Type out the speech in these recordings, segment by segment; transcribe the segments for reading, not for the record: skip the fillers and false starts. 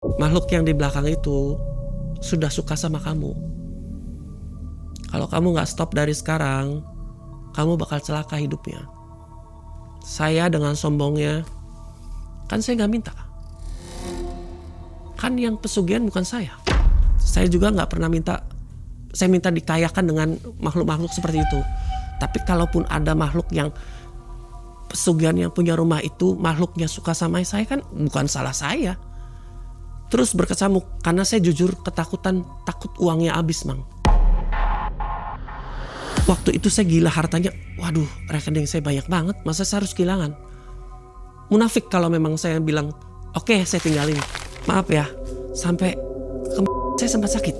Makhluk yang di belakang itu sudah suka sama kamu. Kalau kamu gak stop dari sekarang, kamu bakal celaka hidupnya. Saya dengan sombongnya, kan saya gak minta. Kan yang pesugihan bukan saya. Saya juga gak pernah minta, saya minta dikayakan dengan makhluk-makhluk seperti itu. Tapi kalaupun ada makhluk yang pesugihan yang punya rumah itu, makhluknya suka sama saya, kan bukan salah saya. Terus berkecamuk, karena saya jujur ketakutan, takut uangnya habis, Mang. Waktu itu saya gila hartanya, waduh rekening saya banyak banget, masa saya harus kehilangan? Munafik kalau memang saya bilang, oke, saya tinggalin. Maaf ya, sampai saya sempat sakit.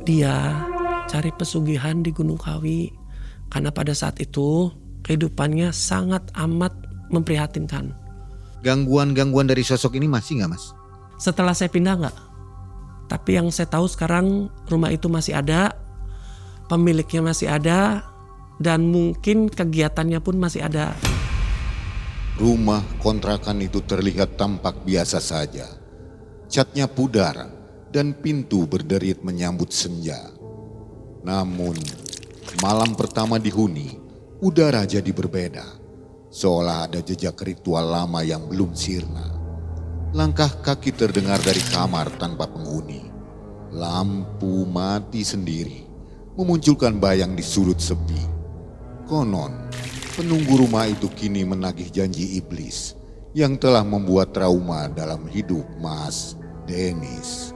Dia cari pesugihan di Gunung Kawi, karena pada saat itu kehidupannya sangat amat memprihatinkan. Gangguan-gangguan dari sosok ini masih nggak, Mas? Setelah saya pindah nggak, tapi yang saya tahu sekarang rumah itu masih ada, pemiliknya masih ada, dan mungkin kegiatannya pun masih ada. Rumah kontrakan itu terlihat tampak biasa saja. Catnya pudar dan pintu berderit menyambut senja. Namun, malam pertama dihuni, udara jadi berbeda. Seolah ada jejak ritual lama yang belum sirna. Langkah kaki terdengar dari kamar tanpa penghuni. Lampu mati sendiri, memunculkan bayang di sudut sepi. Konon, penunggu rumah itu kini menagih janji iblis yang telah membuat trauma dalam hidup Mas Denis.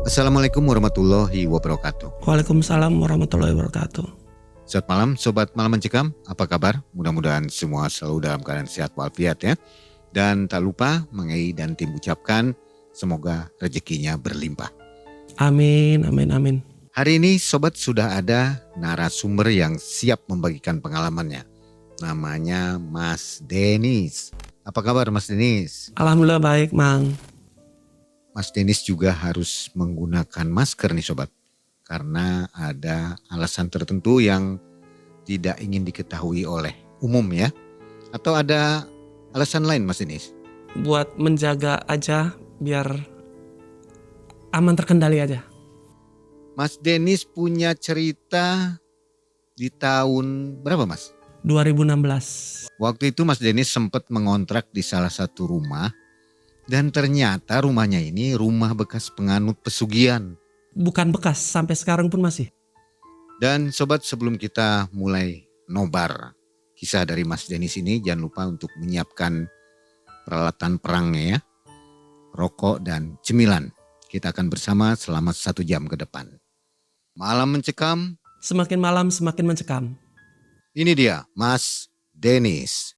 Assalamualaikum warahmatullahi wabarakatuh. Waalaikumsalam warahmatullahi wabarakatuh. Selamat malam Sobat Malam Mencekam, apa kabar? Mudah-mudahan semua selalu dalam keadaan sehat walafiat ya. Dan tak lupa Mengai dan tim ucapkan semoga rezekinya berlimpah. Amin, amin, amin. Hari ini Sobat sudah ada narasumber yang siap membagikan pengalamannya. Namanya Mas Denis. Apa kabar Mas Denis? Alhamdulillah baik, Mang. Mas Denis juga harus menggunakan masker nih Sobat. Karena ada alasan tertentu yang tidak ingin diketahui oleh umum ya. Atau ada alasan lain Mas Denis? Buat menjaga aja biar aman terkendali aja. Mas Denis punya cerita di tahun berapa Mas? 2016. Waktu itu Mas Denis sempat mengontrak di salah satu rumah. Dan ternyata rumahnya ini rumah bekas penganut pesugihan. Bukan bekas, sampai sekarang pun masih. Dan Sobat sebelum kita mulai nobar kisah dari Mas Denis ini, jangan lupa untuk menyiapkan peralatan perangnya ya. Rokok dan cemilan. Kita akan bersama selama 1 jam ke depan. Malam Mencekam. Semakin malam semakin mencekam. Ini dia Mas Denis.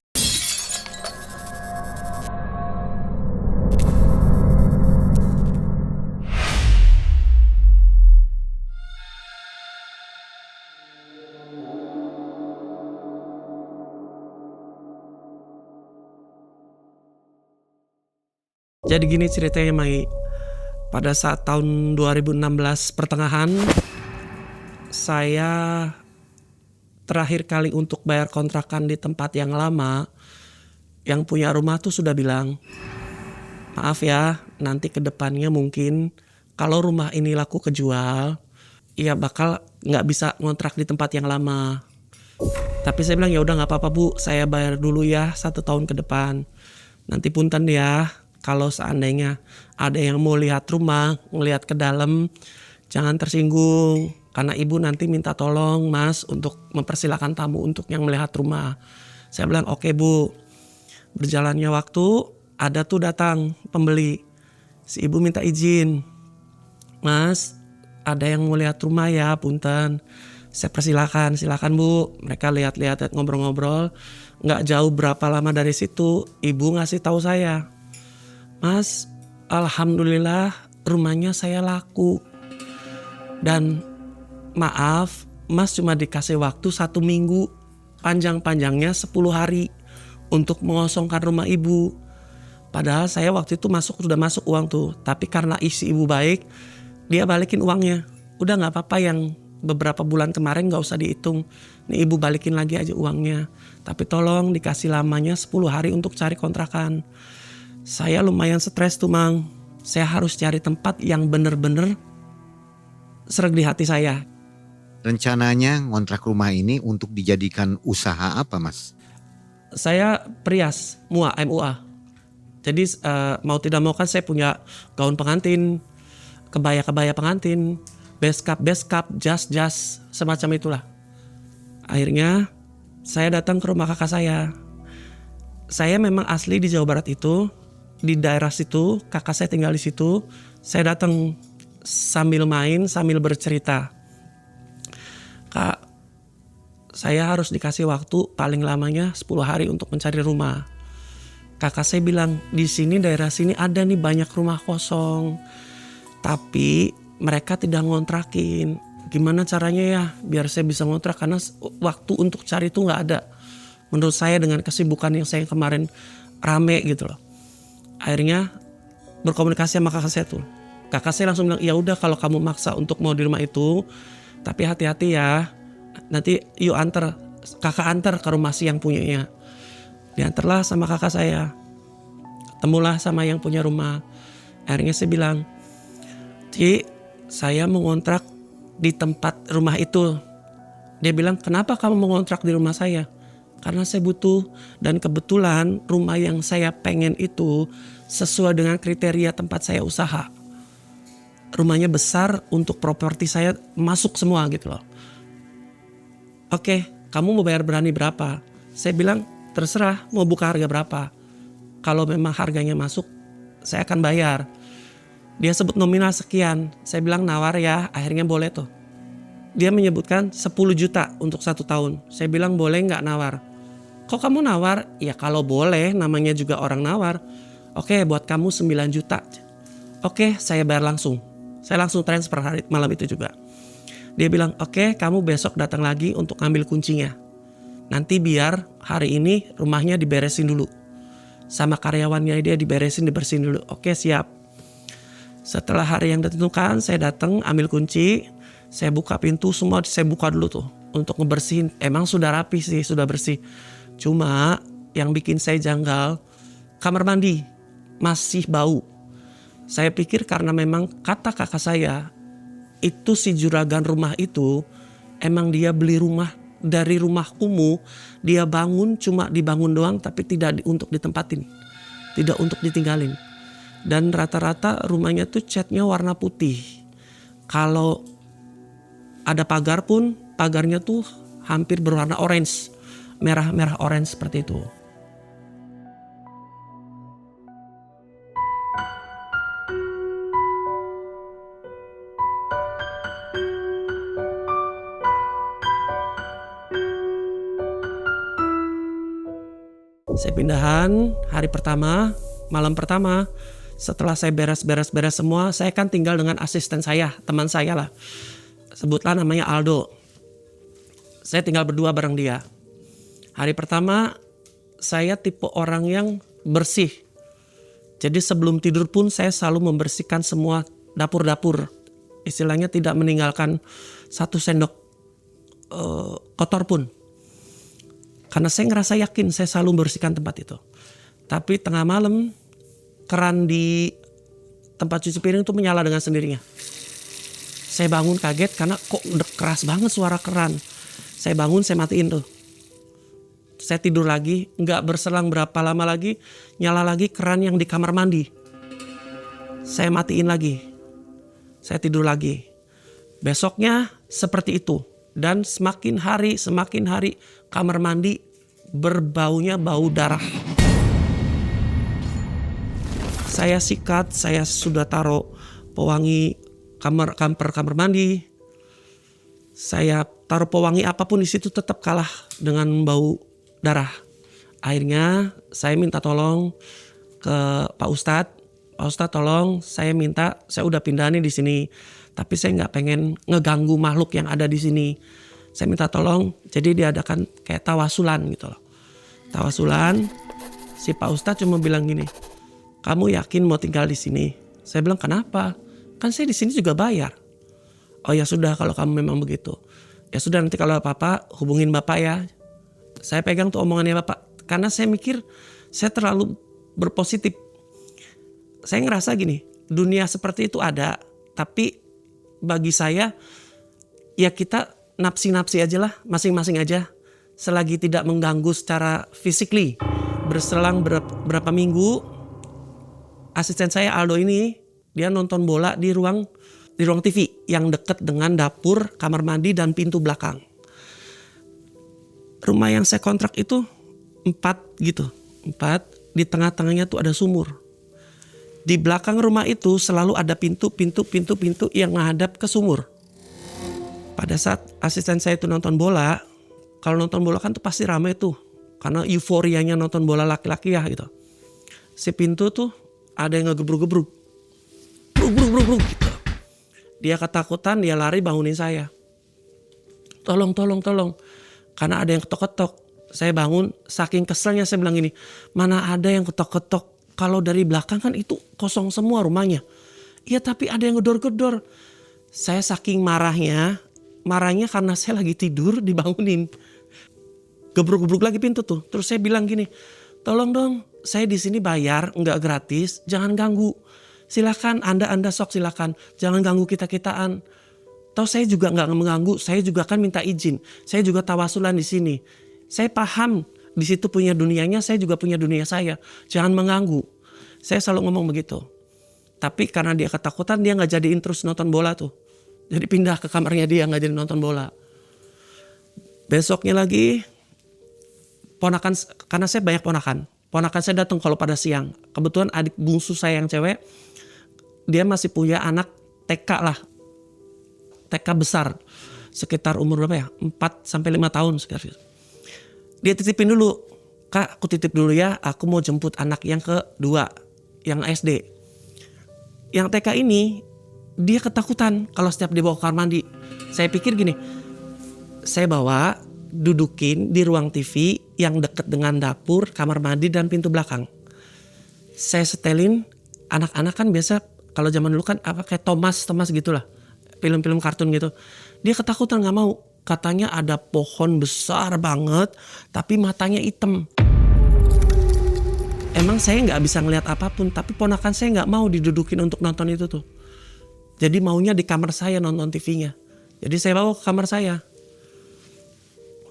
Jadi gini ceritanya, Mai. Pada saat tahun 2016 pertengahan, saya terakhir kali untuk bayar kontrakan di tempat yang lama. Yang punya rumah tuh sudah bilang, maaf ya, nanti ke depannya mungkin kalau rumah ini laku kejual, ya bakal nggak bisa ngontrak di tempat yang lama. Tapi saya bilang ya udah nggak apa-apa Bu, saya bayar dulu ya 1 tahun ke depan. Nanti punten ya. Kalau seandainya ada yang mau lihat rumah, ngelihat ke dalam, jangan tersinggung. Karena ibu nanti minta tolong Mas untuk mempersilahkan tamu untuk yang melihat rumah. Saya bilang oke Bu. Berjalannya waktu, ada tuh datang pembeli. Si ibu minta izin. Mas, ada yang mau lihat rumah ya, punten. Saya persilakan, silakan Bu. Mereka lihat-lihat, ngobrol-ngobrol. Nggak jauh berapa lama dari situ, ibu ngasih tahu saya. Mas, alhamdulillah rumahnya saya laku. Dan maaf, Mas cuma dikasih waktu 1 minggu. sepanjang-panjangnya 10 hari untuk mengosongkan rumah ibu. Padahal saya waktu itu sudah masuk uang tuh. Tapi karena isi ibu baik, dia balikin uangnya. Udah gak apa-apa, yang beberapa bulan kemarin gak usah dihitung. Nih ibu balikin lagi aja uangnya. Tapi tolong dikasih lamanya 10 hari untuk cari kontrakan. Saya lumayan stres tuh Mang. Saya harus cari tempat yang bener-bener sreg di hati saya. Rencananya ngontrak rumah ini untuk dijadikan usaha apa Mas? Saya perias, MUA. Jadi mau tidak mau kan saya punya gaun pengantin, kebaya-kebaya pengantin, beskap, jas, semacam itulah. Akhirnya saya datang ke rumah kakak saya. Saya memang asli di Jawa Barat itu, di daerah situ, kakak saya tinggal di situ. Saya datang sambil main, sambil bercerita. Kak, saya harus dikasih waktu paling lamanya 10 hari untuk mencari rumah. Kakak saya bilang, di sini daerah sini ada nih banyak rumah kosong. Tapi mereka tidak ngontrakin. Gimana caranya ya biar saya bisa ngontrak, karena waktu untuk cari itu gak ada. Menurut saya dengan kesibukan yang saya kemarin rame gitu loh. Akhirnya berkomunikasi sama kakak saya tuh. Kakak saya langsung bilang, ya udah kalau kamu maksa untuk mau di rumah itu, tapi hati-hati ya. Nanti yuk kakak antar ke rumah si yang punyanya. Diantarlah sama kakak saya. Ketemulah sama yang punya rumah. Akhirnya saya bilang, Ci, saya mau ngontrak di tempat rumah itu. Dia bilang, kenapa kamu mau ngontrak di rumah saya? Karena saya butuh, dan kebetulan rumah yang saya pengen itu sesuai dengan kriteria tempat saya usaha. Rumahnya besar, untuk properti saya masuk semua gitu loh. Oke, kamu mau bayar berapa? Saya bilang, terserah mau buka harga berapa. Kalau memang harganya masuk, saya akan bayar. Dia sebut nominal sekian. Saya bilang nawar ya, akhirnya boleh tuh. Dia menyebutkan 10 juta untuk 1 tahun. Saya bilang boleh gak nawar? Kok kamu nawar? Ya kalau boleh, namanya juga orang nawar. Oke, buat kamu 9 juta. Oke, saya bayar langsung. Saya langsung transfer hari malam itu juga. Dia bilang, oke, kamu besok datang lagi untuk ambil kuncinya. Nanti biar hari ini rumahnya diberesin dulu. Sama karyawannya dia dibersihin dulu. Oke, siap. Setelah hari yang ditentukan, saya datang ambil kunci. Saya buka pintu, semua saya buka dulu tuh. Untuk ngebersihin. Emang sudah rapi sih, sudah bersih. Cuma yang bikin saya janggal, kamar mandi masih bau. Saya pikir karena memang kata kakak saya, itu si juragan rumah itu, emang dia beli rumah dari rumah kumuh, dia bangun cuma dibangun doang tapi tidak untuk ditempatin, tidak untuk ditinggalin. Dan rata-rata rumahnya tuh catnya warna putih. Kalau ada pagar pun pagarnya tuh hampir berwarna orange, merah orange seperti itu. Saya pindahan hari pertama, malam pertama. Setelah saya beres semua, saya kan tinggal dengan asisten saya, teman saya lah. Sebutlah namanya Aldo. Saya tinggal berdua bareng dia. Hari pertama, saya tipe orang yang bersih. Jadi sebelum tidur pun saya selalu membersihkan semua dapur-dapur. Istilahnya tidak meninggalkan 1 sendok kotor pun. Karena saya ngerasa yakin saya selalu membersihkan tempat itu. Tapi tengah malam keran di tempat cuci piring itu menyala dengan sendirinya. Saya bangun kaget karena kok udah keras banget suara keran. Saya bangun, saya matiin tuh. Saya tidur lagi, nggak berselang berapa lama lagi nyala lagi keran yang di kamar mandi. Saya matiin lagi. Saya tidur lagi. Besoknya seperti itu. Dan semakin hari kamar mandi berbaunya bau darah. Saya sikat, saya sudah taruh pewangi kamar mandi. Saya taruh pewangi apapun di situ tetap kalah dengan bau darah. Akhirnya saya minta tolong ke Pak Ustadz. Pak Ustadz tolong, saya udah pindah nih di sini. Tapi saya nggak pengen ngeganggu makhluk yang ada di sini. Saya minta tolong, jadi diadakan kayak tawasulan gitu loh. Tawasulan, si Pak Ustadz cuma bilang gini, kamu yakin mau tinggal di sini? Saya bilang kenapa? Kan saya di sini juga bayar. Oh ya sudah kalau kamu memang begitu. Ya sudah nanti kalau apa-apa hubungin Bapak ya. Saya pegang tuh omongannya Bapak. Karena saya mikir saya terlalu berpositif. Saya ngerasa gini, dunia seperti itu ada. Tapi bagi saya ya kita napsi-napsi aja lah, masing-masing aja. Selagi tidak mengganggu secara physically. Berselang berapa minggu, asisten saya Aldo ini, dia nonton bola di ruang TV yang dekat dengan dapur, kamar mandi, dan pintu belakang. Rumah yang saya kontrak itu 4 gitu. 4, di tengah-tengahnya tuh ada sumur. Di belakang rumah itu selalu ada pintu yang menghadap ke sumur. Pada saat asisten saya itu nonton bola, kalau nonton bola kan tuh pasti ramai tuh. Karena euforianya nonton bola laki-laki ya gitu. Si pintu tuh ada yang ngegebruk-gebruk. Bruk gitu. Dia ketakutan, dia lari bangunin saya. Tolong. Karena ada yang ketok-ketok. Saya bangun, saking keselnya saya bilang gini, mana ada yang ketok-ketok. Kalau dari belakang kan itu kosong semua rumahnya. Iya tapi ada yang gedor-gedor. Saya saking marahnya karena saya lagi tidur dibangunin. Gebruk-gebruk lagi pintu tuh. Terus saya bilang gini, tolong dong saya di sini bayar nggak gratis, jangan ganggu. Silakan Anda sok silakan, jangan ganggu kita-kitaan. Tahu saya juga nggak mengganggu, saya juga kan minta izin. Saya juga tawasulan di sini. Saya paham di situ punya dunianya, saya juga punya dunia saya. Jangan mengganggu. Saya selalu ngomong begitu. Tapi karena dia ketakutan, dia nggak jadiin terus nonton bola tuh. Jadi pindah ke kamarnya dia, nggak jadi nonton bola. Besoknya lagi, ponakan, karena saya banyak ponakan saya datang kalau pada siang. Kebetulan adik bungsu saya yang cewek, dia masih punya anak TK lah. TK besar. Sekitar umur berapa ya? 4-5 tahun sekitar. Dia titipin dulu. Kak, aku titip dulu ya. Aku mau jemput anak yang kedua. Yang SD. Yang TK ini, dia ketakutan kalau setiap dibawa ke kamar mandi. Saya pikir gini. Saya bawa, dudukin di ruang TV yang dekat dengan dapur, kamar mandi, dan pintu belakang. Saya setelin, anak-anak kan biasa, kalau zaman dulu kan apa kayak Thomas gitulah. Film-film kartun gitu. Dia ketakutan gak mau. Katanya ada pohon besar banget, tapi matanya hitam. Emang saya gak bisa ngeliat apapun, tapi ponakan saya gak mau didudukin untuk nonton itu tuh. Jadi maunya di kamar saya nonton TV-nya. Jadi saya bawa ke kamar saya.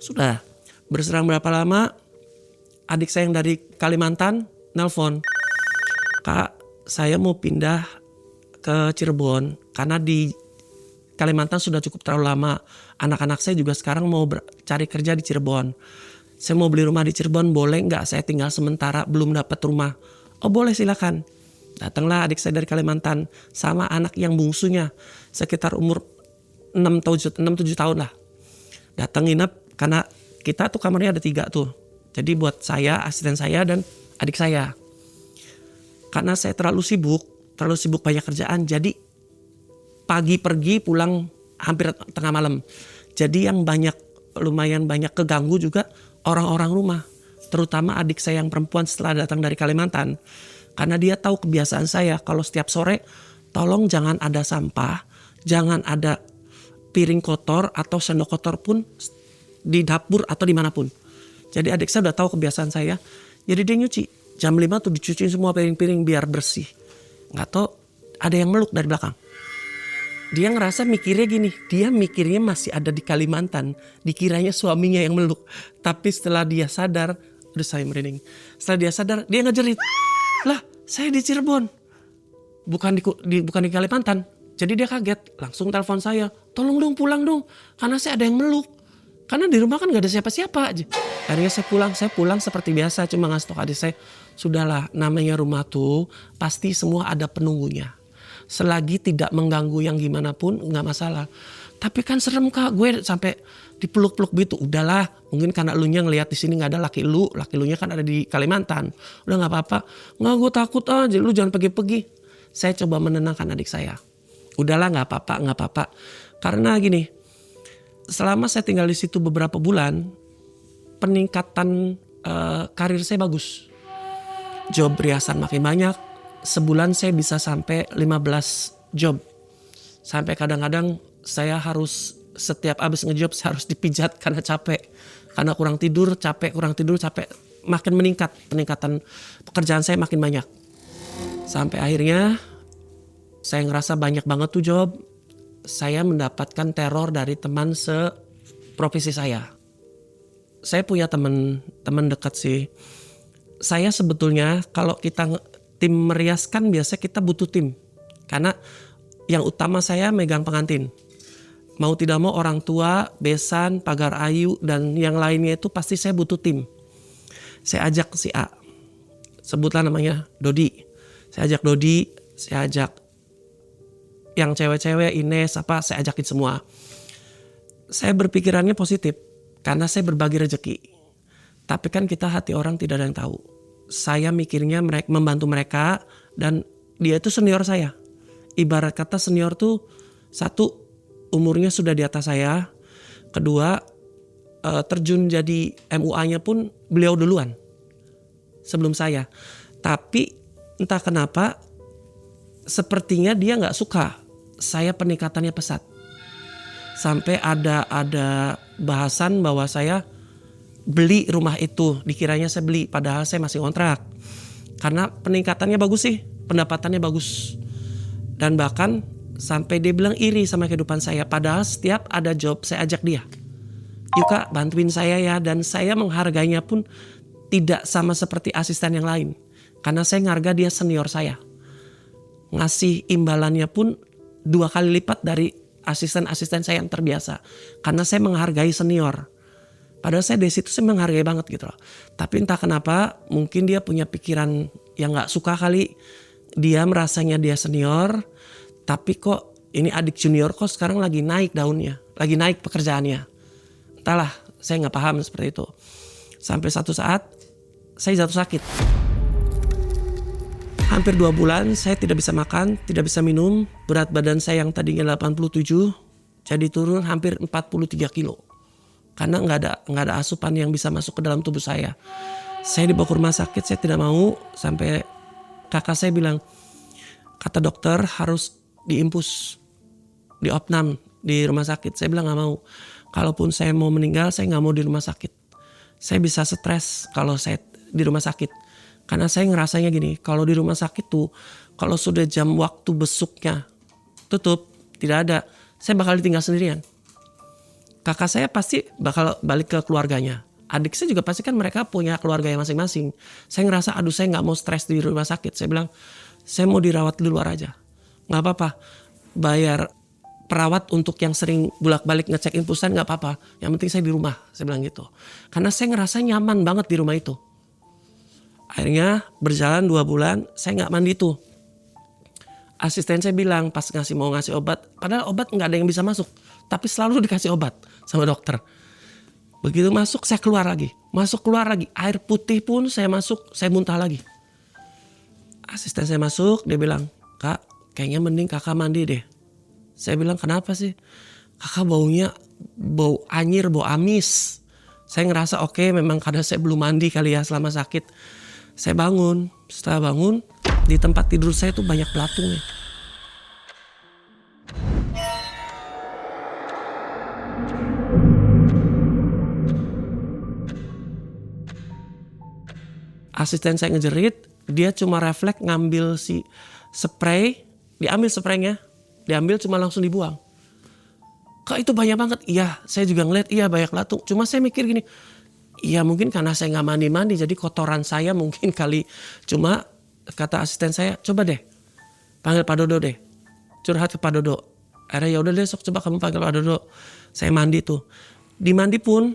Sudah, berserang berapa lama, adik saya yang dari Kalimantan nelpon. Kak, saya mau pindah ke Cirebon karena di Kalimantan sudah cukup terlalu lama. Anak-anak saya juga sekarang mau cari kerja di Cirebon. Saya mau beli rumah di Cirebon, boleh nggak saya tinggal sementara belum dapat rumah? Oh boleh silakan. Datanglah adik saya dari Kalimantan sama anak yang bungsunya sekitar umur 6-7 tahun lah. Datang nginep karena kita tuh kamarnya ada 3 tuh. Jadi buat saya, asisten saya dan adik saya. Karena saya terlalu sibuk banyak kerjaan, jadi pagi pergi pulang hampir tengah malam. Jadi yang lumayan banyak keganggu juga orang-orang rumah. Terutama adik saya yang perempuan setelah datang dari Kalimantan. Karena dia tahu kebiasaan saya kalau setiap sore tolong jangan ada sampah, jangan ada piring kotor atau sendok kotor pun di dapur atau dimanapun. Jadi adik saya udah tahu kebiasaan saya. Jadi dia nyuci. Jam 5 tuh dicuciin semua piring-piring biar bersih. Nggak tahu ada yang meluk dari belakang. Dia ngerasa mikirnya gini. Dia mikirnya masih ada di Kalimantan. Dikiranya suaminya yang meluk. Tapi setelah dia sadar. Udah saya merinding. Setelah dia sadar dia ngejerit. Lah saya di Cirebon. Bukan di Kalimantan. Jadi dia kaget. Langsung telepon saya. Tolong dong pulang dong. Karena saya ada yang meluk. Karena di rumah kan gak ada siapa-siapa aja. Akhirnya saya pulang seperti biasa. Cuma ngasih tau adik saya. Sudahlah namanya rumah tuh pasti semua ada penunggunya. Selagi tidak mengganggu yang gimana pun gak masalah. Tapi kan serem Kak, gue sampai dipeluk-peluk gitu. Udahlah, mungkin karena elunya ngelihat di sini gak ada laki lunya kan ada di Kalimantan. Udah gak apa-apa. Nggak, gue takut aja, lu jangan pergi-pergi. Saya coba menenangkan adik saya. Udahlah gak apa-apa. Karena gini, selama saya tinggal di situ beberapa bulan, peningkatan karir saya bagus. Job riasan makin banyak. Sebulan saya bisa sampai 15 job. Sampai kadang-kadang saya harus setiap abis ngejob saya harus dipijat karena capek. Karena kurang tidur, capek. Makin meningkat, peningkatan pekerjaan saya makin banyak. Sampai akhirnya saya ngerasa banyak banget tuh job. Saya mendapatkan teror dari teman seprofesi saya. Saya punya teman dekat sih. Saya sebetulnya kalau kita tim merias kan biasa kita butuh tim. Karena yang utama saya megang pengantin. Mau tidak mau orang tua, besan, pagar ayu, dan yang lainnya itu pasti saya butuh tim. Saya ajak si A. Sebutlah namanya Dodi. Saya ajak Dodi, saya ajak yang cewek-cewek, Ines, saya ajakin semua. Saya berpikirannya positif karena saya berbagi rezeki. Tapi kan kita hati orang tidak ada yang tahu. Saya mikirnya membantu mereka dan dia itu senior saya. Ibarat kata senior tuh satu umurnya sudah di atas saya. Kedua terjun jadi MUA-nya pun beliau duluan sebelum saya. Tapi entah kenapa sepertinya dia nggak suka saya peningkatannya pesat. Sampai ada bahasan bahwa saya beli rumah itu, dikiranya saya beli padahal saya masih kontrak. Karena peningkatannya bagus sih, pendapatannya bagus. Dan bahkan sampai dia bilang iri sama kehidupan saya, padahal setiap ada job saya ajak dia. Yuk Kak, bantuin saya ya, dan saya menghargainya pun tidak sama seperti asisten yang lain. Karena saya ngarga dia senior saya. Ngasih imbalannya pun 2 kali lipat dari asisten-asisten saya yang terbiasa. Karena saya menghargai senior. Padahal saya dari situ saya menghargai banget gitu loh. Tapi entah kenapa mungkin dia punya pikiran yang gak suka kali. Dia merasanya dia senior. Tapi kok ini adik junior kok sekarang lagi naik daunnya. Lagi naik pekerjaannya. Entahlah, saya gak paham seperti itu. Sampai satu saat saya jatuh sakit. Hampir 2 bulan saya tidak bisa makan, tidak bisa minum. Berat badan saya yang tadinya 87 jadi turun hampir 43 kilo. Karena nggak ada asupan yang bisa masuk ke dalam tubuh saya. Saya dibawa ke rumah sakit, saya tidak mau. Sampai kakak saya bilang, kata dokter harus diimpus, diopnam di rumah sakit. Saya bilang nggak mau. Kalaupun saya mau meninggal, saya nggak mau di rumah sakit. Saya bisa stres kalau saya di rumah sakit. Karena saya ngerasanya gini, kalau di rumah sakit tuh, kalau sudah jam waktu besuknya tutup, tidak ada, saya bakal ditinggal sendirian. Kakak saya pasti bakal balik ke keluarganya. Adik saya juga pasti kan mereka punya keluarga yang masing-masing. Saya ngerasa, aduh saya gak mau stres di rumah sakit. Saya bilang, saya mau dirawat di luar aja. Gak apa-apa, bayar perawat untuk yang sering bolak-balik ngecek infusan gak apa-apa. Yang penting saya di rumah, saya bilang gitu. Karena saya ngerasa nyaman banget di rumah itu. Akhirnya berjalan 2 bulan saya gak mandi tuh. Asisten saya bilang pas mau ngasih obat, padahal obat gak ada yang bisa masuk. Tapi selalu dikasih obat sama dokter. Begitu masuk saya keluar lagi. Masuk keluar lagi. Air putih pun saya masuk, saya muntah lagi. Asisten saya masuk, dia bilang, Kak kayaknya mending kakak mandi deh. Saya bilang kenapa sih? Kakak baunya bau anyir, bau amis. Saya ngerasa oke, memang karena saya belum mandi kali ya selama sakit. Saya bangun, setelah bangun di tempat tidur saya tuh banyak belatungnya. Asisten saya ngejerit, dia cuma refleks ngambil si spray, diambil spraynya, diambil cuma langsung dibuang. Kok itu banyak banget? Iya, saya juga ngeliat, iya banyak belatung. Cuma saya mikir gini, iya mungkin karena saya nggak mandi-mandi jadi kotoran saya mungkin kali. Cuma kata asisten saya, coba deh panggil Pak Dodo deh, curhat ke Pak Dodo. Akhirnya ya udah deh, sok coba kamu panggil Pak Dodo. Saya mandi tuh, di mandi pun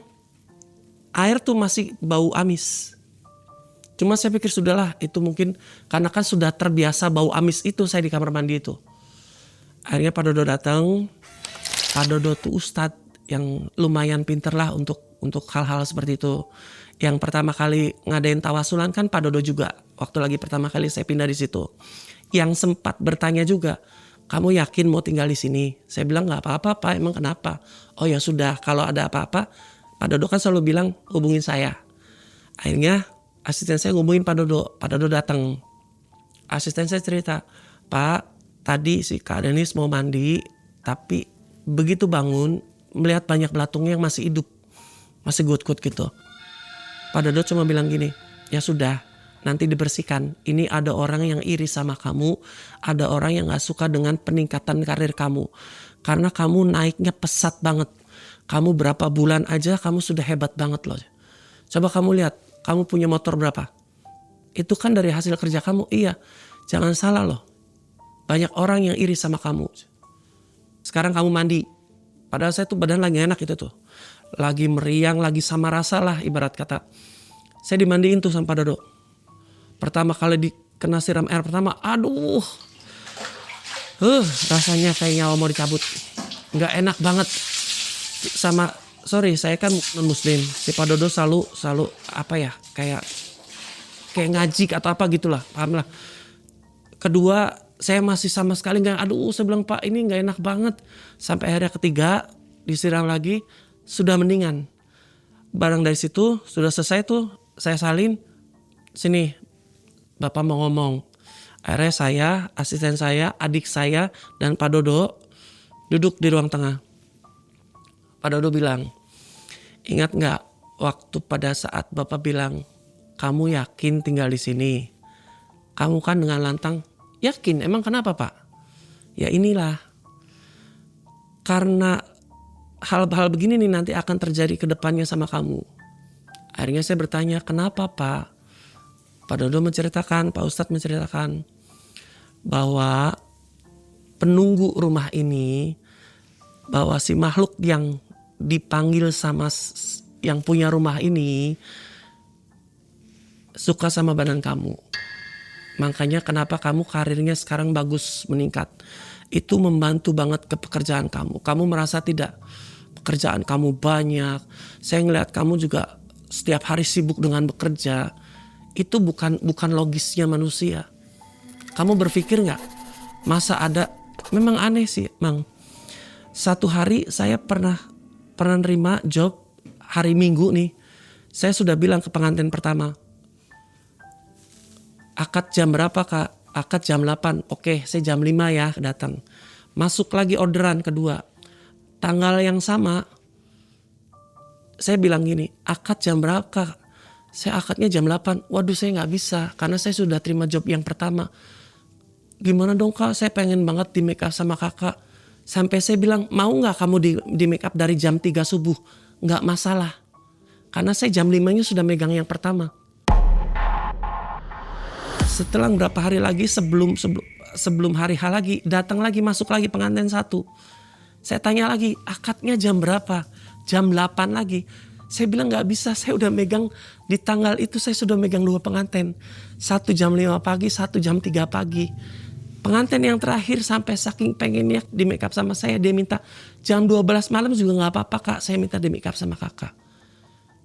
air tuh masih bau amis. Cuma saya pikir sudahlah, itu mungkin karena kan sudah terbiasa bau amis itu saya di kamar mandi itu. Akhirnya Pak Dodo datang. Pak Dodo tuh ustadz yang lumayan pinter lah untuk hal-hal seperti itu. Yang pertama kali ngadain tawasulan kan Pak Dodo juga. Waktu lagi pertama kali saya pindah di situ. Yang sempat bertanya juga, kamu yakin mau tinggal di sini? Saya bilang nggak apa-apa Pak, emang kenapa? Oh ya sudah, kalau ada apa-apa Pak Dodo kan selalu bilang hubungin saya. Akhirnya asisten saya ngubungin Pak Dodo datang. Asisten saya cerita, Pak tadi si Kak Denis mau mandi, tapi begitu bangun melihat banyak belatungnya yang masih hidup, masih good gitu. Pak Dodo cuma bilang gini, ya sudah, nanti dibersihkan. Ini ada orang yang iri sama kamu, ada orang yang gak suka dengan peningkatan karir kamu. Karena kamu naiknya pesat banget. Kamu berapa bulan aja kamu sudah hebat banget loh. Coba kamu lihat, kamu punya motor berapa? Itu kan dari hasil kerja kamu. Iya, jangan salah loh. Banyak orang yang iri sama kamu. Sekarang kamu mandi. Padahal saya tuh badan lagi enak itu tuh. Lagi meriang, lagi sama rasa lah ibarat kata. Saya dimandiin tuh sama Pak Dodo. Pertama kali dikena siram air pertama, aduh. Rasanya kayak nyawa mau dicabut. Nggak enak banget. Sorry, saya kan non muslim. Si Pak Dodo selalu apa ya, kayak ngaji atau apa gitulah, paham lah. Kedua, saya masih sama sekali nggak, saya bilang Pak ini nggak enak banget. Sampai akhirnya ketiga, disiram lagi, sudah mendingan. Barang dari situ, sudah selesai tuh, saya salin, sini Bapak mau ngomong. Akhirnya saya, asisten saya, adik saya, dan Pak Dodo duduk di ruang tengah. Pak Dodo bilang, ingat nggak waktu pada saat Bapak bilang, kamu yakin tinggal di sini? Kamu kan dengan lantang, yakin. Emang kenapa Pak? Ya inilah. Karena hal-hal begini nih nanti akan terjadi ke depannya sama kamu. Akhirnya saya bertanya, kenapa Pak? Pak Dodo menceritakan, Pak Ustadz menceritakan bahwa penunggu rumah ini, bahwa si makhluk yang dipanggil sama yang punya rumah ini suka sama badan kamu. Makanya kenapa kamu karirnya sekarang bagus, meningkat. Itu membantu banget ke pekerjaan kamu. Kamu merasa tidak, pekerjaan kamu banyak. Saya ngeliat kamu juga setiap hari sibuk dengan bekerja. Itu bukan logisnya manusia. Kamu berpikir nggak? Masa ada? Memang aneh sih, Mang. Satu hari saya pernah nerima job hari Minggu nih. Saya sudah bilang ke pengantin pertama, akad jam berapa Kak? Akad jam 8. Oke, saya jam 5 ya datang. Masuk lagi orderan kedua. Tanggal yang sama, saya bilang gini, akad jam berapa Kak? Saya akadnya jam 8. Waduh, saya nggak bisa karena saya sudah terima job yang pertama. Gimana dong Kak? Saya pengen banget di make up sama Kakak. Sampai saya bilang, mau nggak kamu di make up dari jam 3 subuh? Nggak masalah. Karena saya jam 5-nya sudah megang yang pertama. Setelah berapa hari lagi sebelum hari H lagi, datang lagi, masuk lagi pengantin 1. Saya tanya lagi, akadnya jam berapa? Jam 8 lagi. Saya bilang nggak bisa, saya udah megang di tanggal itu, saya sudah megang 2 pengantin. 1 jam 5 pagi, 1 jam 3 pagi. Pengantin yang terakhir sampai saking pengennya di make up sama saya, dia minta jam 12 malam juga nggak apa-apa Kak, saya minta di make up sama Kakak.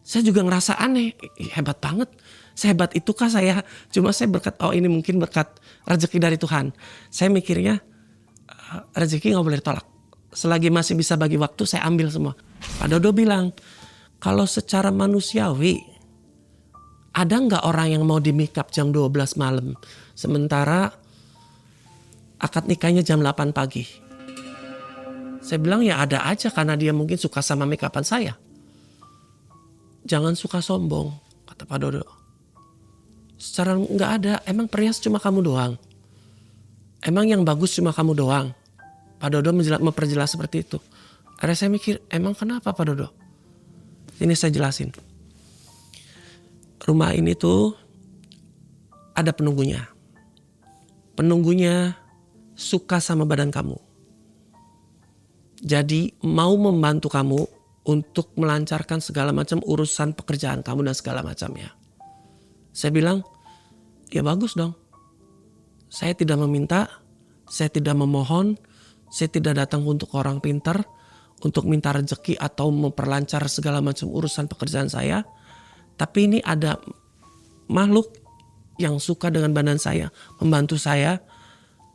Saya juga ngerasa aneh, hebat banget. Sehebat itu kah saya? Cuma saya berkat, oh ini mungkin berkat rezeki dari Tuhan. Saya mikirnya rezeki nggak boleh ditolak. Selagi masih bisa bagi waktu, saya ambil semua. Pak Dodo bilang, kalau secara manusiawi, ada nggak orang yang mau di make up jam 12 malam? Sementara akad nikahnya jam 8 pagi. Saya bilang ya ada aja karena dia mungkin suka sama make upan saya. Jangan suka sombong, kata Pak Dodo. Secara nggak ada, emang perias cuma kamu doang. Emang yang bagus cuma kamu doang. Pak Dodo memperjelas seperti itu. Akhirnya saya mikir, emang kenapa Pak Dodo? Ini saya jelasin. Rumah ini tuh ada penunggunya. Penunggunya suka sama badan kamu. Jadi mau membantu kamu untuk melancarkan segala macam urusan pekerjaan kamu dan segala macamnya. Saya bilang, ya bagus dong. Saya tidak meminta, saya tidak memohon, saya tidak datang untuk orang pintar, untuk minta rezeki atau memperlancar segala macam urusan pekerjaan saya. Tapi ini ada makhluk yang suka dengan badan saya, membantu saya.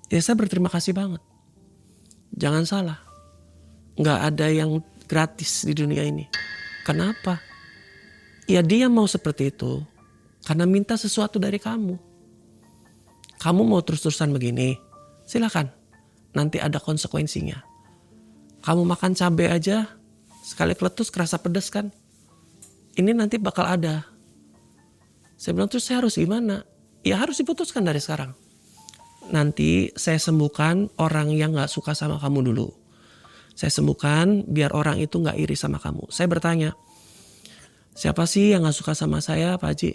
Ya saya berterima kasih banget. Jangan salah, nggak ada yang gratis di dunia ini. Kenapa? Ya dia mau seperti itu karena minta sesuatu dari kamu. Kamu mau terus-terusan begini, silakan. Nanti ada konsekuensinya. Kamu makan cabai aja, sekali keletus kerasa pedas kan? Ini nanti bakal ada. Saya bilang terus saya harus gimana? Ya harus diputuskan dari sekarang. Nanti saya sembuhkan orang yang gak suka sama kamu dulu. Saya sembuhkan biar orang itu gak iri sama kamu. Saya bertanya, siapa sih yang gak suka sama saya Pak Haji?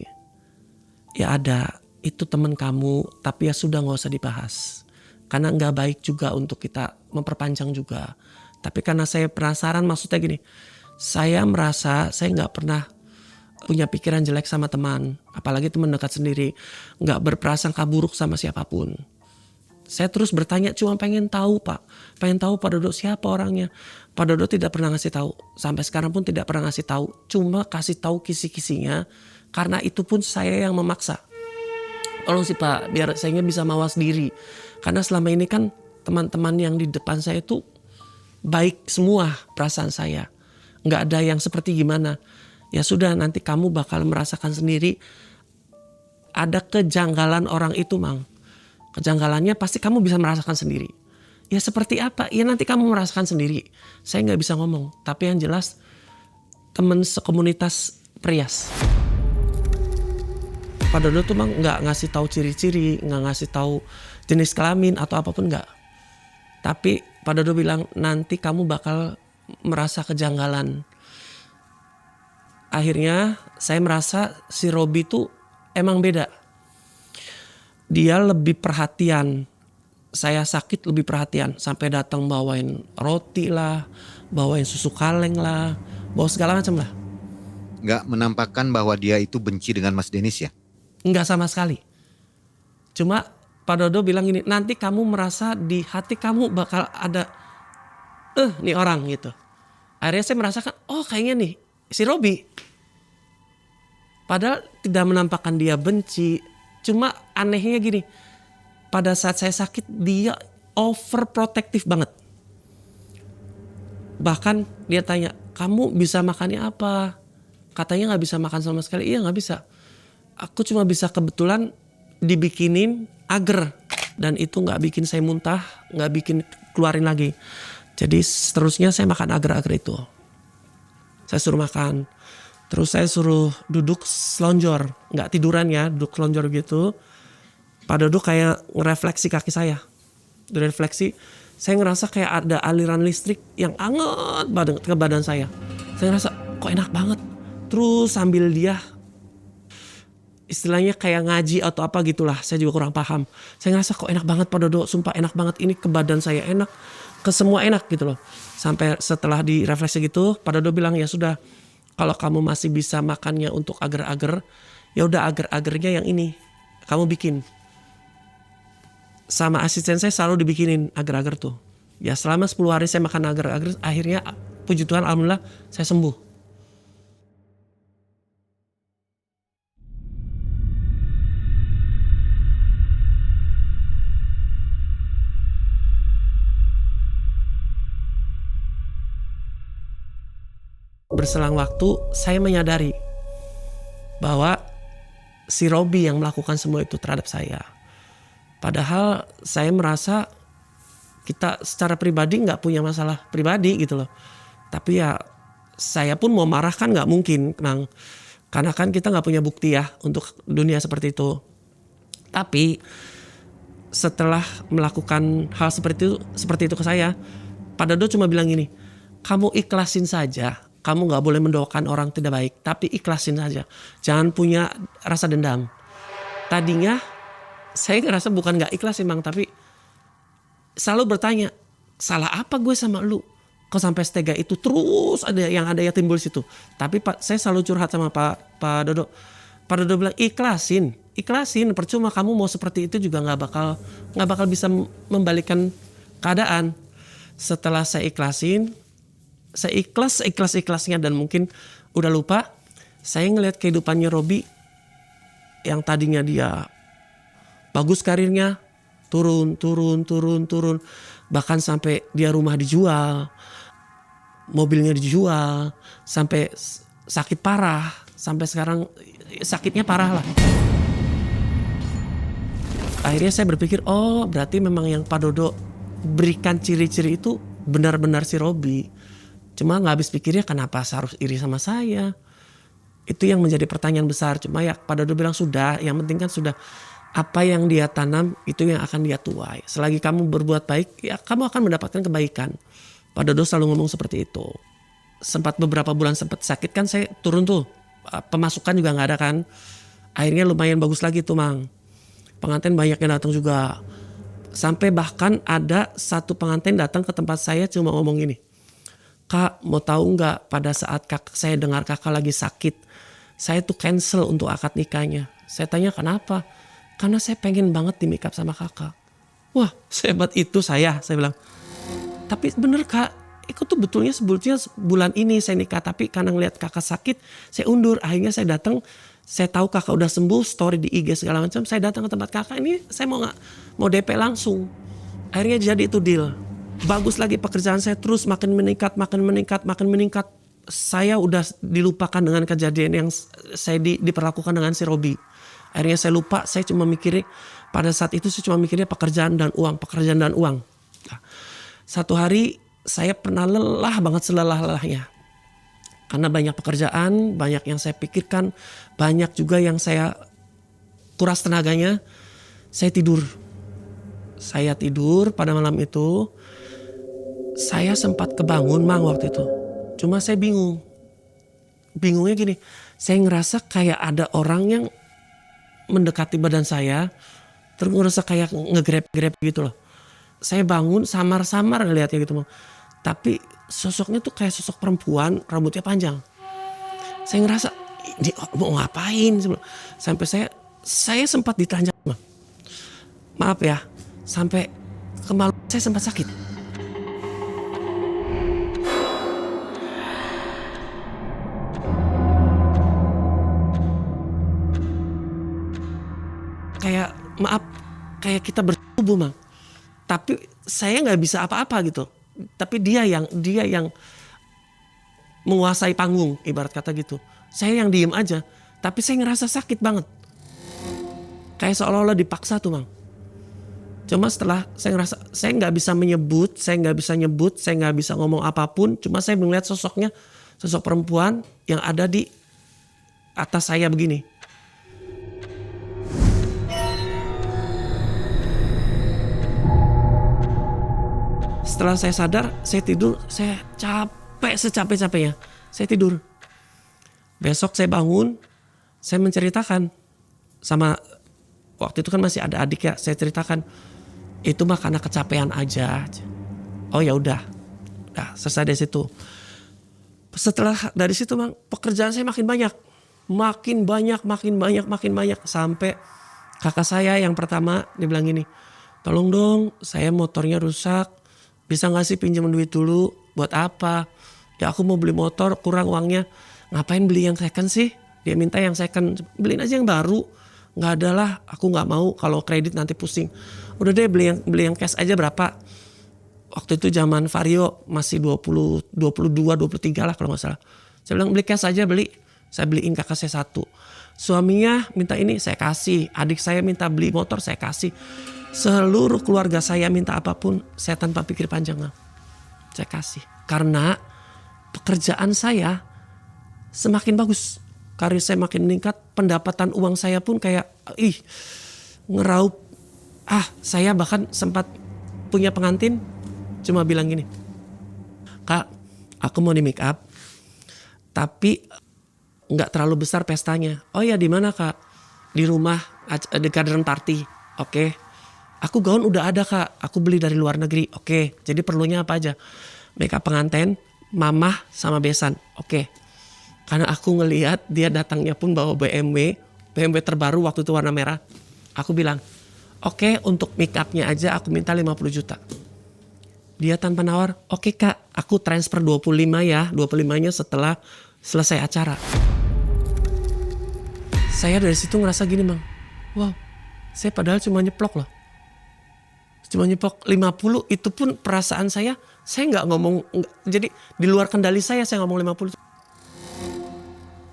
Ya ada, itu teman kamu, tapi ya sudah gak usah dibahas. Karena gak baik juga untuk kita memperpanjang juga. Tapi karena saya penasaran, maksudnya gini, saya merasa saya gak pernah punya pikiran jelek sama teman. Apalagi teman dekat sendiri. Gak berprasangka buruk sama siapapun. Saya terus bertanya, cuma pengen tahu Pak. Pengen tahu Pak Dodo siapa orangnya. Pak Dodo tidak pernah ngasih tahu. Sampai sekarang pun tidak pernah ngasih tahu. Cuma kasih tahu kisi-kisinya. Karena itu pun saya yang memaksa. Tolong sih Pak, biar saya bisa mawas diri. Karena selama ini kan teman-teman yang di depan saya itu baik semua perasaan saya. Nggak ada yang seperti gimana. Ya sudah, nanti kamu bakal merasakan sendiri. Ada kejanggalan orang itu Mang. Kejanggalannya pasti kamu bisa merasakan sendiri. Ya seperti apa? Ya nanti kamu merasakan sendiri. Saya nggak bisa ngomong. Tapi yang jelas teman sekomunitas Prias. Pak Dodo tuh Mang nggak ngasih tahu ciri-ciri, nggak ngasih tahu jenis kelamin atau apapun nggak. Tapi Pak Dodo bilang nanti kamu bakal merasa kejanggalan. Akhirnya saya merasa si Robi tuh emang beda. Dia lebih perhatian. Saya sakit lebih perhatian. Sampai datang bawain roti lah, bawain susu kaleng lah, bawa segala macam lah. Nggak menampakkan bahwa dia itu benci dengan Mas Denis ya? Enggak sama sekali. Cuma Pak Dodo bilang gini, nanti kamu merasa di hati kamu bakal ada nih orang gitu. Akhirnya saya merasakan, oh kayaknya nih si Robi. Padahal tidak menampakkan dia benci. Cuma anehnya gini, pada saat saya sakit dia overprotective banget. Bahkan dia tanya, kamu bisa makannya apa? Katanya gak bisa makan sama sekali. Iya gak bisa. Aku cuma bisa kebetulan dibikinin agar. Dan itu gak bikin saya muntah, gak bikin keluarin lagi. Jadi seterusnya saya makan agar-agar itu. Saya suruh makan. Terus saya suruh duduk selonjor. Gak tiduran ya, duduk selonjor gitu. Pak Dodo kayak ngerefleksi kaki saya. Direfleksi, saya ngerasa kayak ada aliran listrik yang anget ke badan saya. Saya ngerasa kok enak banget. Terus sambil dia istilahnya kayak ngaji atau apa gitulah. Saya juga kurang paham. Saya ngerasa kok enak banget Pak Dodo. Sumpah enak banget, ini ke badan saya enak. Ke semua enak gitu loh. Sampai setelah direfleksi gitu, Pak Dodo bilang ya sudah. Kalau kamu masih bisa makannya untuk agar-agar, ya udah agar-agarnya yang ini kamu bikin. Sama asisten saya selalu dibikinin agar-agar tuh. Ya selama 10 hari saya makan agar-agar, akhirnya puji Tuhan alhamdulillah saya sembuh. Berselang waktu saya menyadari bahwa si Robi yang melakukan semua itu terhadap saya. Padahal saya merasa kita secara pribadi gak punya masalah pribadi gitu loh. Tapi ya saya pun mau marah kan gak mungkin. Karena kan kita gak punya bukti ya untuk dunia seperti itu. Tapi setelah melakukan hal seperti itu ke saya, Pak Dodo cuma bilang gini, kamu ikhlasin saja. Kamu gak boleh mendoakan orang tidak baik, tapi ikhlasin saja. Jangan punya rasa dendam. Tadinya saya ngerasa bukan gak ikhlas emang, tapi selalu bertanya, salah apa gue sama lu? Kok sampai setega itu terus ada yang timbul situ. Tapi saya selalu curhat sama Pak Dodo. Pak Dodo bilang ikhlasin, percuma kamu mau seperti itu juga nggak bakal bisa membalikkan keadaan. Setelah saya ikhlasin, saya ikhlasnya dan mungkin udah lupa. Saya ngelihat kehidupannya Robi yang tadinya dia bagus karirnya, turun. Bahkan sampai dia rumah dijual, mobilnya dijual, sampai sakit parah, sampai sekarang sakitnya parah lah. Akhirnya saya berpikir, oh berarti memang yang Pak Dodo berikan ciri-ciri itu benar-benar si Robi. Cuma gak habis pikirnya kenapa harus iri sama saya. Itu yang menjadi pertanyaan besar. Cuma ya Pak Dodo bilang sudah, yang penting kan sudah. Apa yang dia tanam itu yang akan dia tuai. Selagi kamu berbuat baik, ya kamu akan mendapatkan kebaikan. Pak Dodo selalu ngomong seperti itu. Sempat beberapa bulan sempat sakit kan saya turun tuh. Pemasukan juga gak ada kan. Akhirnya lumayan bagus lagi tuh Mang. Pengantin banyak yang datang juga. Sampai bahkan ada satu pengantin datang ke tempat saya cuma ngomong gini. Kak mau tahu gak pada saat saya dengar kakak lagi sakit. Saya tuh cancel untuk akad nikahnya. Saya tanya kenapa? Karena saya pengen banget di make up sama kakak. Wah sehebat itu saya bilang. Tapi bener kak, itu tuh sebetulnya bulan ini saya nikah. Tapi karena ngeliat kakak sakit, saya undur. Akhirnya saya datang, saya tahu kakak udah sembuh, story di IG segala macam. Saya datang ke tempat kakak, ini saya mau DP langsung. Akhirnya jadi itu deal. Bagus lagi pekerjaan saya terus makin meningkat. Saya udah dilupakan dengan kejadian yang saya diperlakukan dengan si Robi. Akhirnya saya lupa, saya cuma mikirin, pada saat itu saya cuma mikirnya pekerjaan dan uang. Nah, satu hari saya pernah lelah banget selelah-lelahnya. Karena banyak pekerjaan, banyak yang saya pikirkan, banyak juga yang saya kuras tenaganya. Saya tidur pada malam itu. Saya sempat kebangun Mang waktu itu. Cuma saya bingung. Bingungnya gini, saya ngerasa kayak ada orang yang mendekati badan saya, terus ngerasa kayak ngegrab gitu loh. Saya bangun samar-samar ngeliatnya gitu. Tapi sosoknya tuh kayak sosok perempuan, rambutnya panjang. Saya ngerasa, ini mau ngapain? Sampai saya sempat ditanya, maaf ya, sampai kemaluan saya sempat sakit. Kayak maaf, kayak kita bertubuh Mang. Tapi saya nggak bisa apa-apa gitu. Tapi dia yang menguasai panggung, ibarat kata gitu. Saya yang diem aja. Tapi saya ngerasa sakit banget. Kayak seolah-olah dipaksa tuh Mang. Cuma setelah saya ngerasa, saya nggak bisa menyebut, saya nggak bisa ngomong apapun. Cuma saya melihat sosoknya, sosok perempuan yang ada di atas saya begini. Setelah saya sadar, saya tidur, saya capek secapek-capeknya. Saya tidur. Besok saya bangun, saya menceritakan sama, waktu itu kan masih ada adik ya, saya ceritakan itu mah karena kecapean aja. Oh ya udah, selesai dari situ. Setelah dari situ Mang, pekerjaan saya makin banyak, sampai kakak saya yang pertama dia bilang gini, tolong dong, saya motornya rusak. Bisa gak sih pinjam duit dulu? Buat apa? Ya aku mau beli motor, kurang uangnya. Ngapain beli yang second sih? Dia minta yang second, beliin aja yang baru. Gak ada lah, aku gak mau kalau kredit nanti pusing. Udah deh beli yang cash aja berapa? Waktu itu zaman Vario masih 22, 23 lah kalau gak salah. Saya bilang beli cash aja beli. Saya beliin kakak saya satu. Suaminya minta ini saya kasih. Adik saya minta beli motor saya kasih. Seluruh keluarga saya minta apapun, saya tanpa pikir panjang, saya kasih. Karena pekerjaan saya semakin bagus, karir saya makin meningkat, pendapatan uang saya pun kayak ngeraup. Saya bahkan sempat punya pengantin, cuma bilang gini, Kak, aku mau di make up, tapi nggak terlalu besar pestanya. Oh ya di mana Kak? Di rumah, di garden party. Oke. Aku gaun udah ada Kak, aku beli dari luar negeri. Oke, jadi perlunya apa aja? Makeup pengantin, mamah sama besan. Oke. Karena aku ngelihat dia datangnya pun bawa BMW terbaru waktu itu warna merah. Aku bilang, oke, untuk make upnya aja aku minta 50 juta. Dia tanpa nawar, oke Kak, aku transfer 25 ya. 25-nya setelah selesai acara. Saya dari situ ngerasa gini Mang, wow, saya padahal cuma nyeplok loh. Cuma nyepok 50, itu pun perasaan saya nggak ngomong, jadi di luar kendali saya ngomong 50.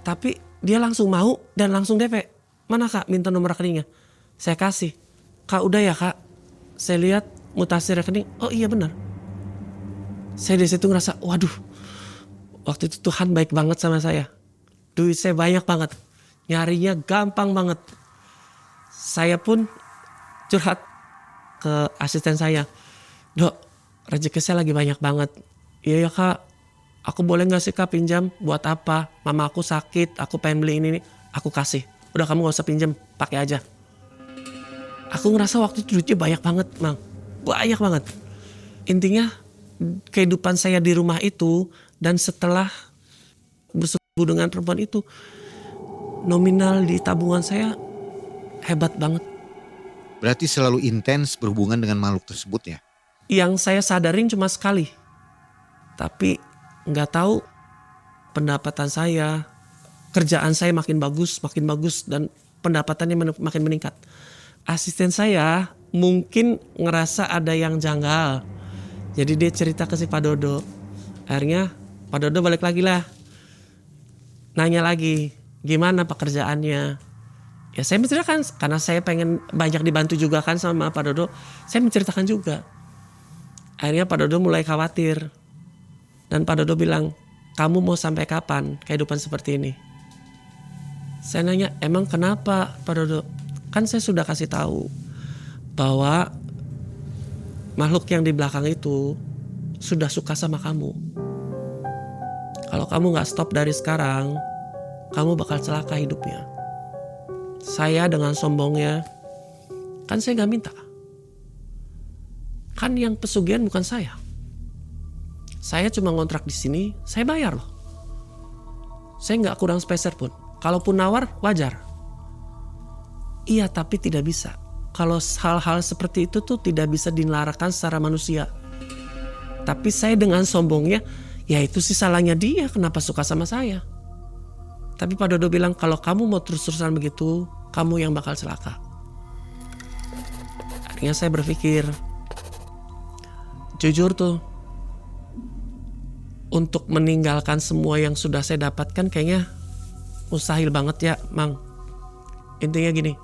Tapi dia langsung mau dan langsung DP. Mana kak, minta nomor rekeningnya. Saya kasih. Kak udah ya kak, saya lihat mutasi rekening, oh iya benar. Saya di situ ngerasa, waduh, waktu itu Tuhan baik banget sama saya. Duit saya banyak banget, nyarinya gampang banget. Saya pun curhat ke asisten saya, Dok, rezeki saya lagi banyak banget. Iya ya kak, aku boleh gak sih kak pinjam? Buat apa? Mama aku sakit, aku pengen beli ini. Aku kasih. Udah kamu gak usah pinjam, pakai aja. Aku ngerasa waktu itu duitnya banyak banget, Mang. Banyak banget. Intinya kehidupan saya di rumah itu dan setelah bersetubuh dengan perempuan itu, nominal di tabungan saya hebat banget. Berarti selalu intens berhubungan dengan makhluk tersebut ya? Yang saya sadarin cuma sekali. Tapi gak tahu pendapatan saya, kerjaan saya makin bagus dan pendapatannya makin meningkat. Asisten saya mungkin ngerasa ada yang janggal. Jadi dia cerita ke si Pak Dodo. Akhirnya Pak Dodo balik lagi lah. Nanya lagi, gimana pekerjaannya? Ya saya menceritakan, karena saya pengen banyak dibantu juga kan sama Pak Dodo. Saya menceritakan juga. Akhirnya Pak Dodo mulai khawatir. Dan Pak Dodo bilang, kamu mau sampai kapan kehidupan seperti ini? Saya nanya, emang kenapa Pak Dodo? Kan saya sudah kasih tahu bahwa makhluk yang di belakang itu sudah suka sama kamu. Kalau kamu gak stop dari sekarang, kamu bakal celaka hidupnya. Saya dengan sombongnya, kan saya gak minta. Kan yang pesugihan bukan saya. Saya cuma ngontrak di sini, saya bayar loh. Saya gak kurang sepeser pun. Kalaupun nawar, wajar. Iya, tapi tidak bisa. Kalau hal-hal seperti itu tuh tidak bisa dilarangkan secara manusia. Tapi saya dengan sombongnya, ya itu sih salahnya dia, kenapa suka sama saya. Tapi Pak Dodo bilang, kalau kamu mau terus-terusan begitu, kamu yang bakal celaka. Akhirnya saya berpikir, jujur tuh, untuk meninggalkan semua yang sudah saya dapatkan kayaknya mustahil banget ya, Mang. Intinya gini,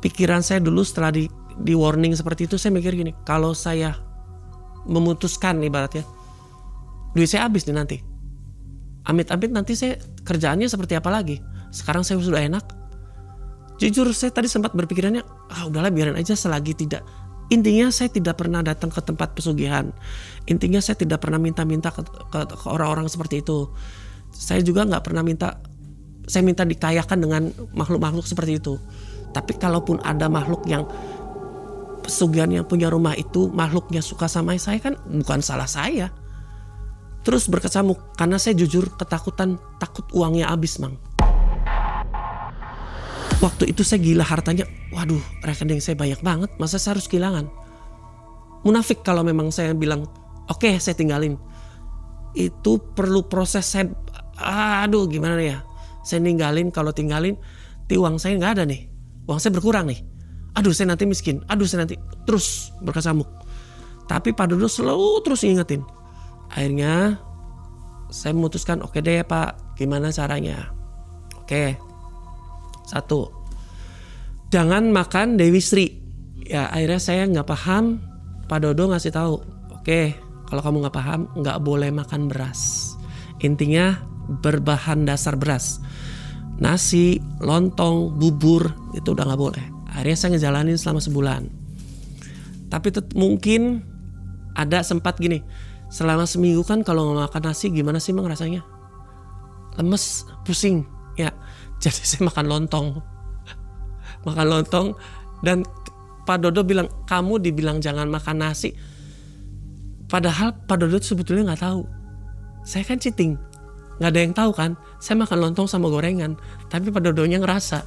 pikiran saya dulu setelah di warning seperti itu, saya mikir gini, kalau saya memutuskan ibaratnya, duit saya habis nih nanti. Amit-amit nanti saya kerjaannya seperti apa lagi? Sekarang saya sudah enak. Jujur saya tadi sempat berpikirannya, udahlah biarin aja selagi tidak. Intinya saya tidak pernah datang ke tempat pesugihan. Intinya saya tidak pernah minta-minta ke orang-orang seperti itu. Saya juga gak pernah saya minta dikayakan dengan makhluk-makhluk seperti itu. Tapi kalaupun ada makhluk yang pesugihan yang punya rumah itu makhluknya suka sama saya, kan bukan salah saya. Terus berkecamuk karena saya jujur ketakutan, takut uangnya habis, Mang. Waktu itu saya gila hartanya, waduh rekening saya banyak banget, masa saya harus kehilangan? Munafik kalau memang saya bilang, oke, saya tinggalin. Itu perlu proses saya, gimana ya? Saya ninggalin, kalau tinggalin, uang saya nggak ada nih. Uang saya berkurang nih. Saya nanti miskin. Saya nanti terus berkecamuk. Tapi Pak Dodo selalu terus ngingetin. Akhirnya saya memutuskan, oke deh Pak, gimana caranya? Oke. 1, jangan makan Dewi Sri. Ya akhirnya saya nggak paham. Pak Dodo ngasih tahu, oke, kalau kamu nggak paham, nggak boleh makan beras. Intinya berbahan dasar beras. Nasi, lontong, bubur itu udah nggak boleh. Akhirnya saya ngejalanin selama sebulan. Tapi mungkin ada sempat gini, selama seminggu kan kalau nggak makan nasi gimana sih Mang rasanya? Lemes, pusing, ya. Jadi saya makan lontong dan Pak Dodo bilang, kamu dibilang jangan makan nasi. Padahal Pak Dodo sebetulnya nggak tahu. Saya kan cheating. Gak ada yang tahu kan, saya makan lontong sama gorengan. Tapi Pak Dodonya ngerasa.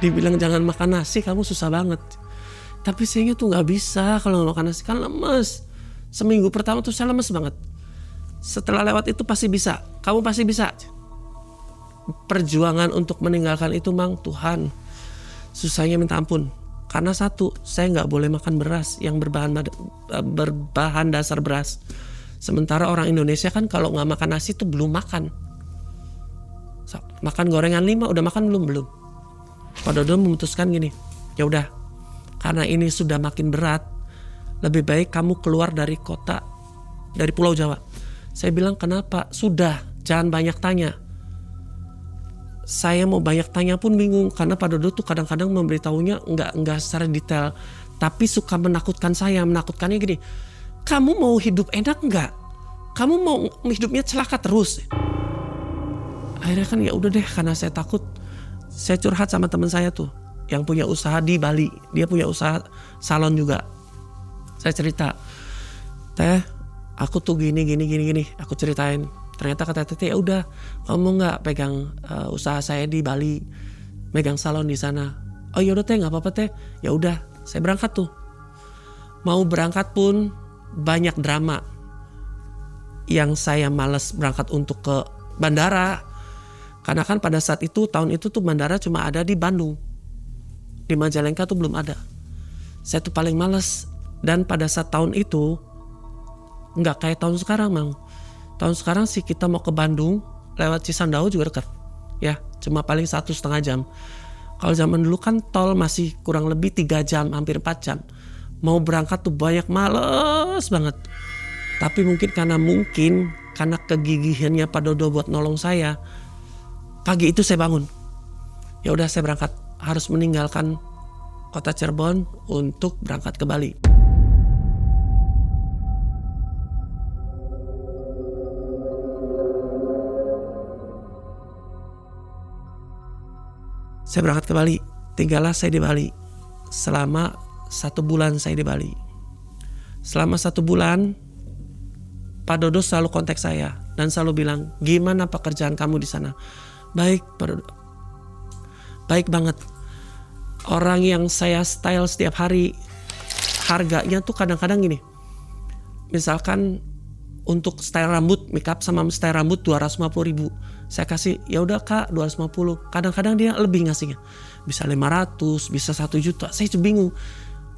Dibilang jangan makan nasi, kamu susah banget. Tapi saya tuh gak bisa kalau makan nasi, kan lemes. Seminggu pertama tuh saya lemes banget. Setelah lewat itu pasti bisa, kamu pasti bisa. Perjuangan untuk meninggalkan itu, Mang, Tuhan, susahnya minta ampun. Karena satu, saya nggak boleh makan beras yang berbahan dasar beras. Sementara orang Indonesia kan kalau nggak makan nasi tuh belum makan. Makan gorengan 5 udah makan belum? Pak Dodo memutuskan gini, ya udah, karena ini sudah makin berat, lebih baik kamu keluar dari kota, dari Pulau Jawa. Saya bilang kenapa? Sudah, jangan banyak tanya. Saya mau banyak tanya pun bingung karena Pak Dodo tuh kadang-kadang memberitahunya nggak secara detail, tapi suka menakutkan saya. Menakutkannya gini, kamu mau hidup enak nggak? Kamu mau hidupnya celaka terus? Akhirnya kan ya udah deh, karena saya takut, saya curhat sama teman saya tuh yang punya usaha di Bali. Dia punya usaha salon juga. Saya cerita, teh, aku tuh gini. Aku ceritain. Ternyata kata Tete, ya udah, kamu nggak pegang usaha saya di Bali, megang salon di sana. Oh yaudah teh, nggak apa-apa teh. Ya udah, saya berangkat tuh. Mau berangkat pun banyak drama. Yang saya malas berangkat untuk ke bandara, karena kan pada saat itu tahun itu tuh bandara cuma ada di Bandung, di Majalengka tuh belum ada. Saya tuh paling malas. Dan pada saat tahun itu nggak kayak tahun sekarang, Mang. Tahun sekarang sih kita mau ke Bandung lewat Cisandau juga dekat, ya cuma paling 1,5 jam. Kalau zaman dulu kan tol masih kurang lebih 3 jam, hampir 4 jam. Mau berangkat tuh banyak, males banget. Tapi mungkin karena kegigihannya Pak Dodo buat nolong saya, pagi itu saya bangun. Ya udah, saya berangkat, harus meninggalkan kota Cirebon untuk berangkat ke Bali. Saya berangkat ke Bali, tinggallah saya di Bali. Selama 1 bulan saya di Bali. Selama 1 bulan, Pak Dodo selalu kontak saya dan selalu bilang, gimana pekerjaan kamu di sana? Baik, Pak Dodo. Baik banget. Orang yang saya style setiap hari, harganya tuh kadang-kadang gini. Misalkan untuk style rambut, makeup sama style rambut 250.000. Saya kasih, ya udah Kak, 250. Kadang-kadang dia lebih ngasihnya. Bisa 500, bisa 1 juta. Saya tuh bingung.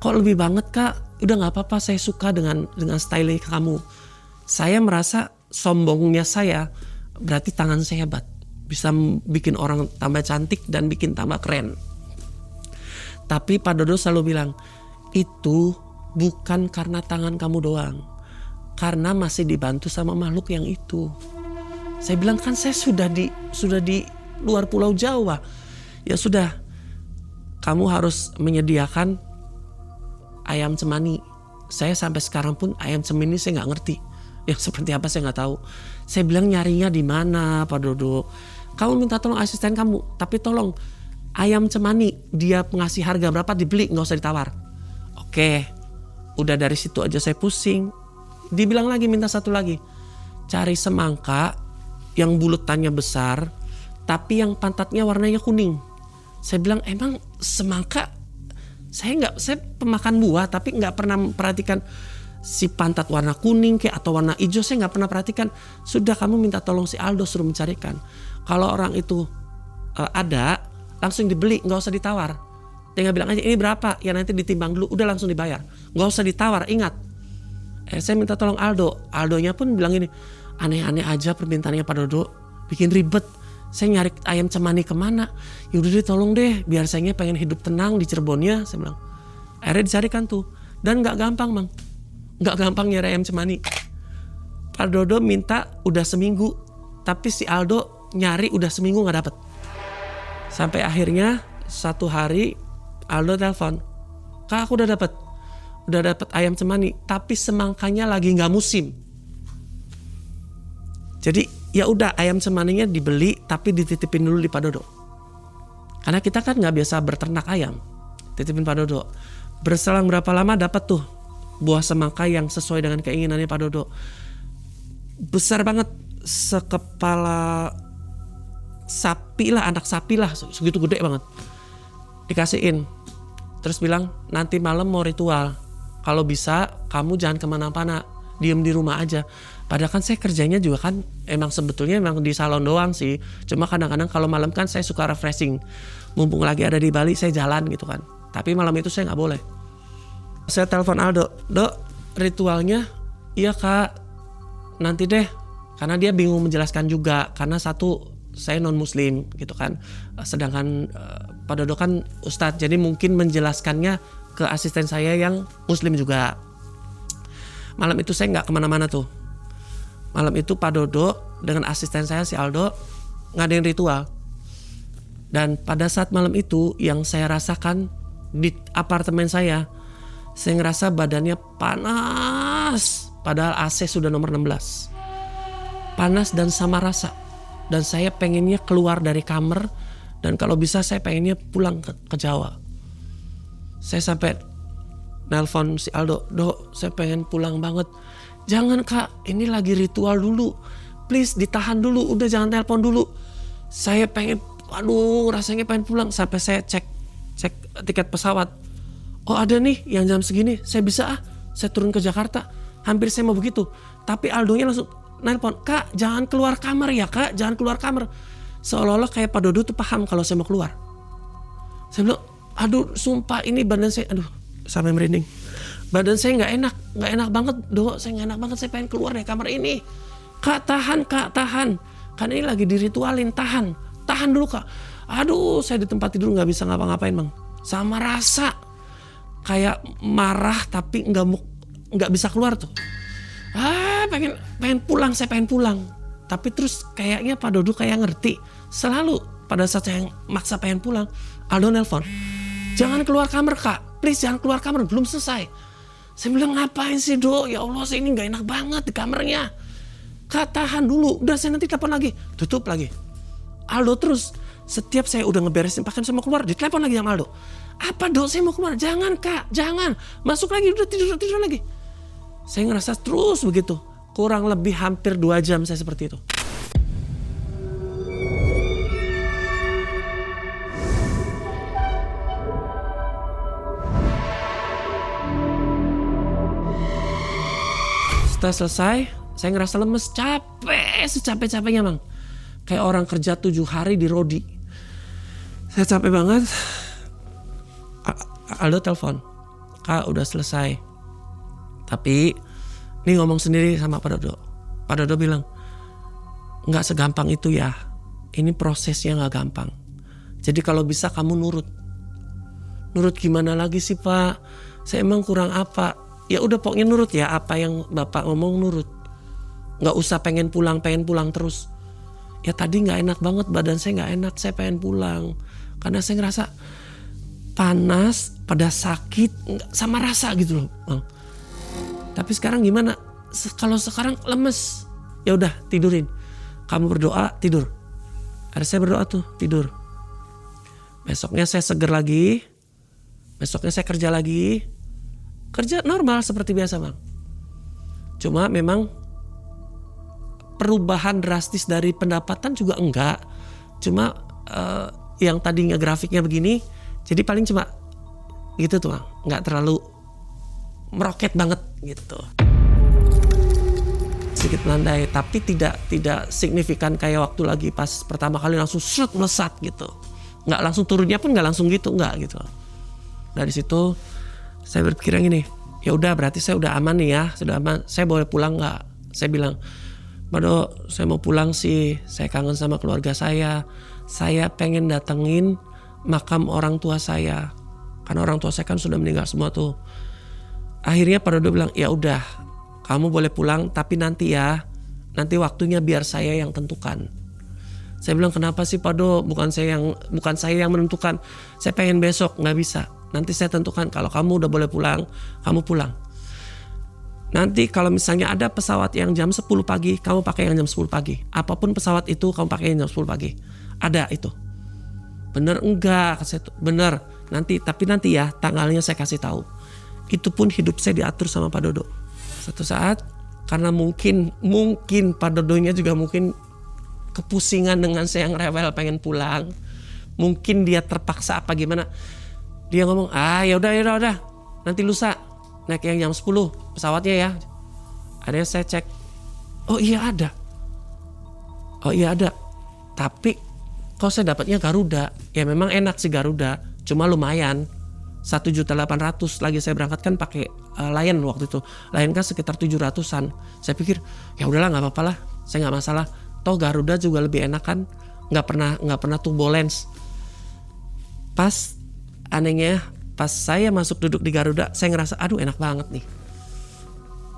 Kok lebih banget Kak? Udah nggak apa-apa, saya suka dengan style kamu. Saya merasa sombongnya saya, berarti tangan saya hebat. Bisa bikin orang tambah cantik dan bikin tambah keren. Tapi Pak Dodo selalu bilang, itu bukan karena tangan kamu doang. Karena masih dibantu sama makhluk yang itu. Saya bilang, kan saya sudah di luar Pulau Jawa. Ya sudah, kamu harus menyediakan ayam cemani. Saya sampai sekarang pun ayam cemani saya nggak ngerti. Yang seperti apa saya nggak tahu. Saya bilang, nyarinya di mana Pak Dodo? Kamu minta tolong asisten kamu, tapi tolong ayam cemani dia ngasih harga berapa dibeli, nggak usah ditawar. Oke, udah dari situ aja saya pusing. Dibilang lagi, minta satu lagi, cari semangka yang bulutannya besar tapi yang pantatnya warnanya kuning. Saya bilang, emang semangka, saya pemakan buah tapi nggak pernah perhatikan si pantat warna kuning kayak atau warna hijau, saya nggak pernah perhatikan. Sudah, kamu minta tolong si Aldo suruh mencarikan. Kalau orang itu ada, langsung dibeli, nggak usah ditawar. Tinggal bilang aja, ini berapa? Ya nanti ditimbang dulu, udah langsung dibayar. Nggak usah ditawar, ingat. Saya minta tolong Aldo. Aldonya pun bilang ini, aneh-aneh aja permintaannya Pak Dodo, bikin ribet. Saya nyari ayam cemani kemana? Yaudah deh, tolong deh, biar saya pengen hidup tenang di Cirebonnya, saya bilang. Akhirnya dicarikan tuh, dan nggak gampang, Mang. Nggak gampang nyari ayam cemani. Pak Dodo minta udah seminggu, tapi si Aldo nyari udah seminggu nggak dapet. Sampai akhirnya satu hari Aldo telepon, Kak, aku udah dapet ayam cemani, tapi semangkanya lagi nggak musim. Jadi ya udah, ayam cemaninya dibeli tapi dititipin dulu di Pak Dodo. Karena kita kan nggak biasa berternak ayam, titipin Pak Dodo. Berselang berapa lama dapat tuh buah semangka yang sesuai dengan keinginannya Pak Dodo. Besar banget, sekepala sapi lah, anak sapi lah, segitu gede banget. Dikasihin, terus bilang nanti malam mau ritual. Kalau bisa kamu jangan kemana-mana, diem di rumah aja. Padahal kan saya kerjanya juga kan sebetulnya di salon doang sih. Cuma kadang-kadang kalau malam kan saya suka refreshing. Mumpung lagi ada di Bali, saya jalan gitu kan. Tapi malam itu saya nggak boleh. Saya telepon Aldo, Dok, ritualnya, iya Kak, nanti deh. Karena dia bingung menjelaskan juga, karena satu saya non muslim gitu kan, sedangkan Pak Dodo kan ustadz, jadi mungkin menjelaskannya ke asisten saya yang muslim juga. Malam itu saya nggak kemana-mana tuh. Malam itu Pak Dodo dengan asisten saya si Aldo ngadain ritual. Dan pada saat malam itu yang saya rasakan di apartemen saya ngerasa badannya panas, padahal AC sudah nomor 16. Panas dan sama rasa. Dan saya pengennya keluar dari kamar, dan kalau bisa saya pengennya pulang ke Jawa. Saya sampai nelpon si Aldo, Dok, saya pengen pulang banget. Jangan Kak, ini lagi ritual dulu. Please ditahan dulu, udah jangan telepon dulu. Saya pengen, rasanya pengen pulang. Sampai saya cek tiket pesawat. Oh ada nih yang jam segini, saya bisa saya turun ke Jakarta. Hampir saya mau begitu. Tapi Aldonya langsung nelpon, Kak jangan keluar kamar ya Kak, jangan keluar kamar. Seolah-olah kayak Pak Dodo tuh paham kalau saya mau keluar. Saya bilang, aduh sumpah ini badan saya, sampai merinding. Badan saya nggak enak banget, Dok, saya nggak enak banget, saya pengen keluar dari kamar ini. Kak tahan, kan ini lagi diritualin, tahan dulu Kak. Aduh, saya di tempat tidur nggak bisa ngapa-ngapain Bang. Sama rasa kayak marah tapi nggak bisa keluar tuh. Pengen pulang, saya pengen pulang. Tapi terus kayaknya Pak Dodo kayak ngerti. Selalu pada saat saya maksa pengen pulang, Aldo nelpon, jangan keluar kamar Kak, please jangan keluar kamar, belum selesai. Saya bilang ngapain sih Dok, ya Allah saya ini gak enak banget di kamarnya. Kak tahan dulu, udah saya nanti telepon lagi, tutup lagi. Aldo terus, setiap saya udah ngeberesin pakaian saya mau keluar, ditelepon lagi sama Aldo. Apa Dok, saya mau keluar, jangan Kak, jangan, masuk lagi, udah tidur lagi. Saya ngerasa terus begitu. Kurang lebih hampir 2 jam saya seperti itu. Setelah selesai, saya ngerasa lemes, capek, secapek-capeknya Bang. Kayak orang kerja 7 hari di Rodi. Saya capek banget. Aldo telepon, Kak udah selesai. Tapi ini ngomong sendiri sama Pak Dodo. Pak Dodo bilang, nggak segampang itu ya. Ini prosesnya nggak gampang. Jadi kalau bisa kamu nurut. Nurut gimana lagi sih Pak? Saya emang kurang apa? Ya udah pokoknya nurut ya, apa yang Bapak ngomong nurut. Nggak usah pengen pulang terus. Ya tadi nggak enak banget, badan saya nggak enak, saya pengen pulang. Karena saya ngerasa panas, pada sakit, sama rasa gitu loh. Tapi sekarang gimana? Kalau sekarang lemes, ya udah tidurin. Kamu berdoa, tidur. Ada saya berdoa tuh, tidur. Besoknya saya seger lagi. Besoknya saya kerja lagi. Kerja normal seperti biasa Bang. Cuma memang perubahan drastis dari pendapatan juga enggak. Cuma yang tadinya grafiknya begini, jadi paling cuma gitu tuh Bang. Enggak terlalu meroket banget gitu. Sedikit melandai, tapi tidak signifikan kayak waktu lagi pas pertama kali langsung melesat gitu. Nggak langsung turunnya pun nggak langsung gitu, nggak gitu. Dari situ saya berpikir yang gini, ya udah berarti saya udah aman nih ya, sudah aman. Saya boleh pulang nggak? Saya bilang, Bado, saya mau pulang sih, saya kangen sama keluarga saya. Saya pengen datengin makam orang tua saya, karena orang tua saya kan sudah meninggal semua tuh. Akhirnya Pak Dodo bilang, ya udah, kamu boleh pulang, tapi nanti ya, nanti waktunya biar saya yang tentukan. Saya bilang, kenapa sih Pak Dodo? Bukan saya yang menentukan. Saya pengen besok, nggak bisa. Nanti saya tentukan. Kalau kamu udah boleh pulang, kamu pulang. Nanti kalau misalnya ada pesawat yang jam 10 pagi, kamu pakai yang jam 10 pagi. Apapun pesawat itu, kamu pakai yang jam 10 pagi. Ada itu. Bener enggak? Bener. Tapi nanti ya, tanggalnya saya kasih tahu. Itu pun hidup saya diatur sama Pak Dodo. Satu saat, karena mungkin Pak Dodonya juga mungkin kepusingan dengan saya yang rewel pengen pulang. Mungkin dia terpaksa apa gimana. Dia ngomong, ya udah. Nanti lusa naik yang jam 10 pesawatnya ya. Ada saya cek. Oh iya ada. Tapi kok saya dapatnya Garuda. Ya memang enak sih Garuda. Cuma lumayan. 1.800.000 lagi saya berangkat kan pakai Lion waktu itu. Lion kan sekitar 700-an. Saya pikir ya udahlah nggak apa-apa lah, saya nggak masalah. Toh Garuda juga lebih enak kan, nggak pernah turbulence. Pas anehnya pas saya masuk duduk di Garuda, saya ngerasa aduh enak banget nih.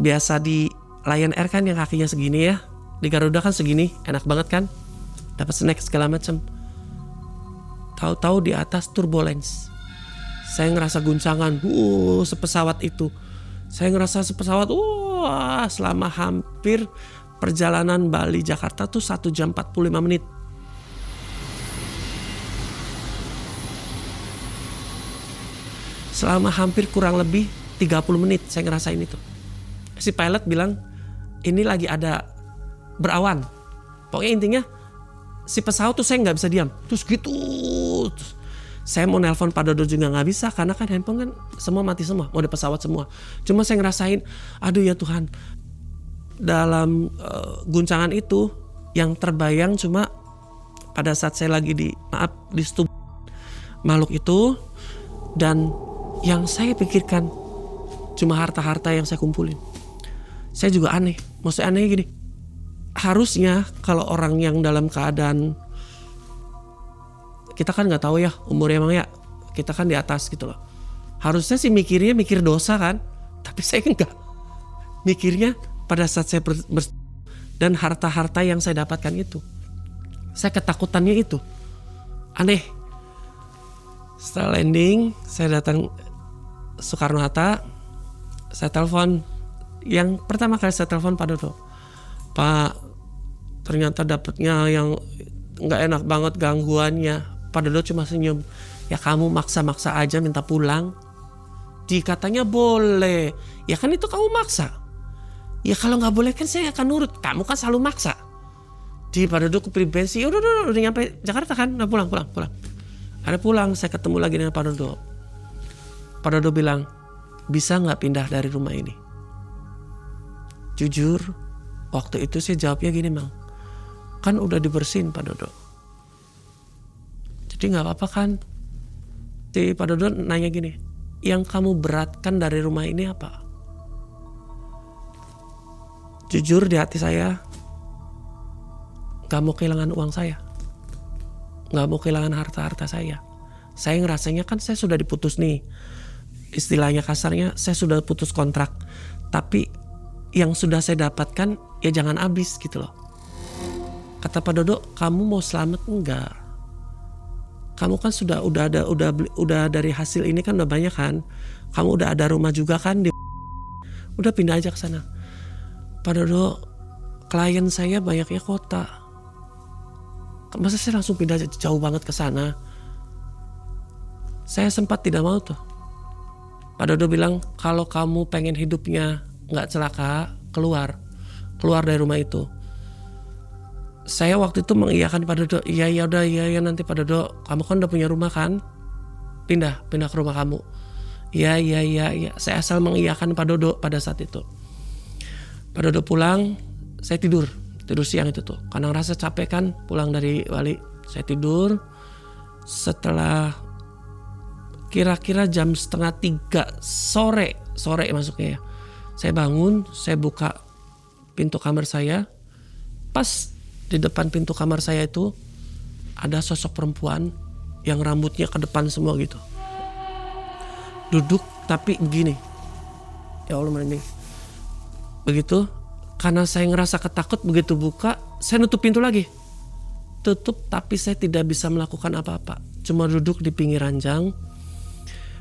Biasa di Lion Air kan yang kakinya segini ya, di Garuda kan segini, enak banget kan, dapat snack segala macam. Tahu-tahu di atas turbulence. Saya ngerasa guncangan, sepesawat itu. Saya ngerasa sepesawat, selama hampir perjalanan Bali Jakarta tuh 1 jam 45 menit. Selama hampir kurang lebih 30 menit saya ngerasain itu. Si pilot bilang, ini lagi ada berawan. Pokoknya intinya si pesawat tuh saya nggak bisa diam. Terus gitu. Saya mau nelpon Pak Dodo juga nggak bisa karena kan handphone kan semua mati semua, mode pesawat semua. Cuma saya ngerasain, aduh ya Tuhan, dalam guncangan itu yang terbayang cuma pada saat saya lagi di stub makhluk itu, dan yang saya pikirkan cuma harta-harta yang saya kumpulin. Saya juga aneh, maksudnya aneh gini, harusnya kalau orang yang dalam keadaan, kita kan nggak tahu ya umurnya emang ya, kita kan di atas gitu loh. Harusnya sih mikir dosa kan, tapi saya enggak. Mikirnya pada saat saya dan harta-harta yang saya dapatkan itu, saya ketakutannya itu aneh. Setelah landing, saya datang Soekarno Hatta, saya telepon. Yang pertama kali saya telepon Pak Dodo, Pak, ternyata dapatnya yang nggak enak banget gangguannya. Pak Dodo cuma senyum. Ya kamu maksa-maksa aja minta pulang. Dikatanya boleh. Ya kan itu kamu maksa. Ya kalau nggak boleh kan saya akan nurut. Kamu kan selalu maksa. Di Pak Dodo kupri bensin. Udah nyampe Jakarta kan. Udah pulang. Ada pulang, saya ketemu lagi dengan Pak Dodo. Pak Dodo bilang, bisa nggak pindah dari rumah ini? Jujur, waktu itu saya jawabnya gini, Mang. Kan udah dibersihin Pak Dodo. Jadi gak apa-apa kan? Si Pak Dodo nanya gini, yang kamu beratkan dari rumah ini apa? Jujur di hati saya, gak mau kehilangan uang saya. Gak mau kehilangan harta-harta saya. Saya ngerasanya kan saya sudah diputus nih. Istilahnya kasarnya, saya sudah putus kontrak. Tapi yang sudah saya dapatkan, ya jangan habis gitu loh. Kata Pak Dodo, kamu mau selamat enggak? Kamu kan udah dari hasil ini kan udah banyak kan. Kamu udah ada rumah juga kan udah pindah aja ke sana. Pak Dodo, klien saya banyaknya kota. Masa saya langsung pindah jauh banget ke sana? Saya sempat tidak mau tuh. Pak Dodo bilang, kalau kamu pengen hidupnya nggak celaka, keluar dari rumah itu. Saya waktu itu mengiyakan Pak Dodo, iya nanti Pak Dodo, kamu kan udah punya rumah kan, pindah ke rumah kamu. Iya. Saya asal mengiyakan Pak Dodo pada saat itu. Pak Dodo pulang, saya tidur siang itu tuh, karena ngerasa capek kan, pulang dari Bali. Saya tidur. Setelah kira-kira jam 2:30 sore masuknya ya, saya bangun, saya buka pintu kamar saya. Pas di depan pintu kamar saya itu ada sosok perempuan yang rambutnya ke depan semua gitu. Duduk tapi gini. Ya Allah merinding. Begitu, karena saya ngerasa ketakut, begitu buka, saya nutup pintu lagi. Tutup tapi saya tidak bisa melakukan apa-apa. Cuma duduk di pinggir ranjang.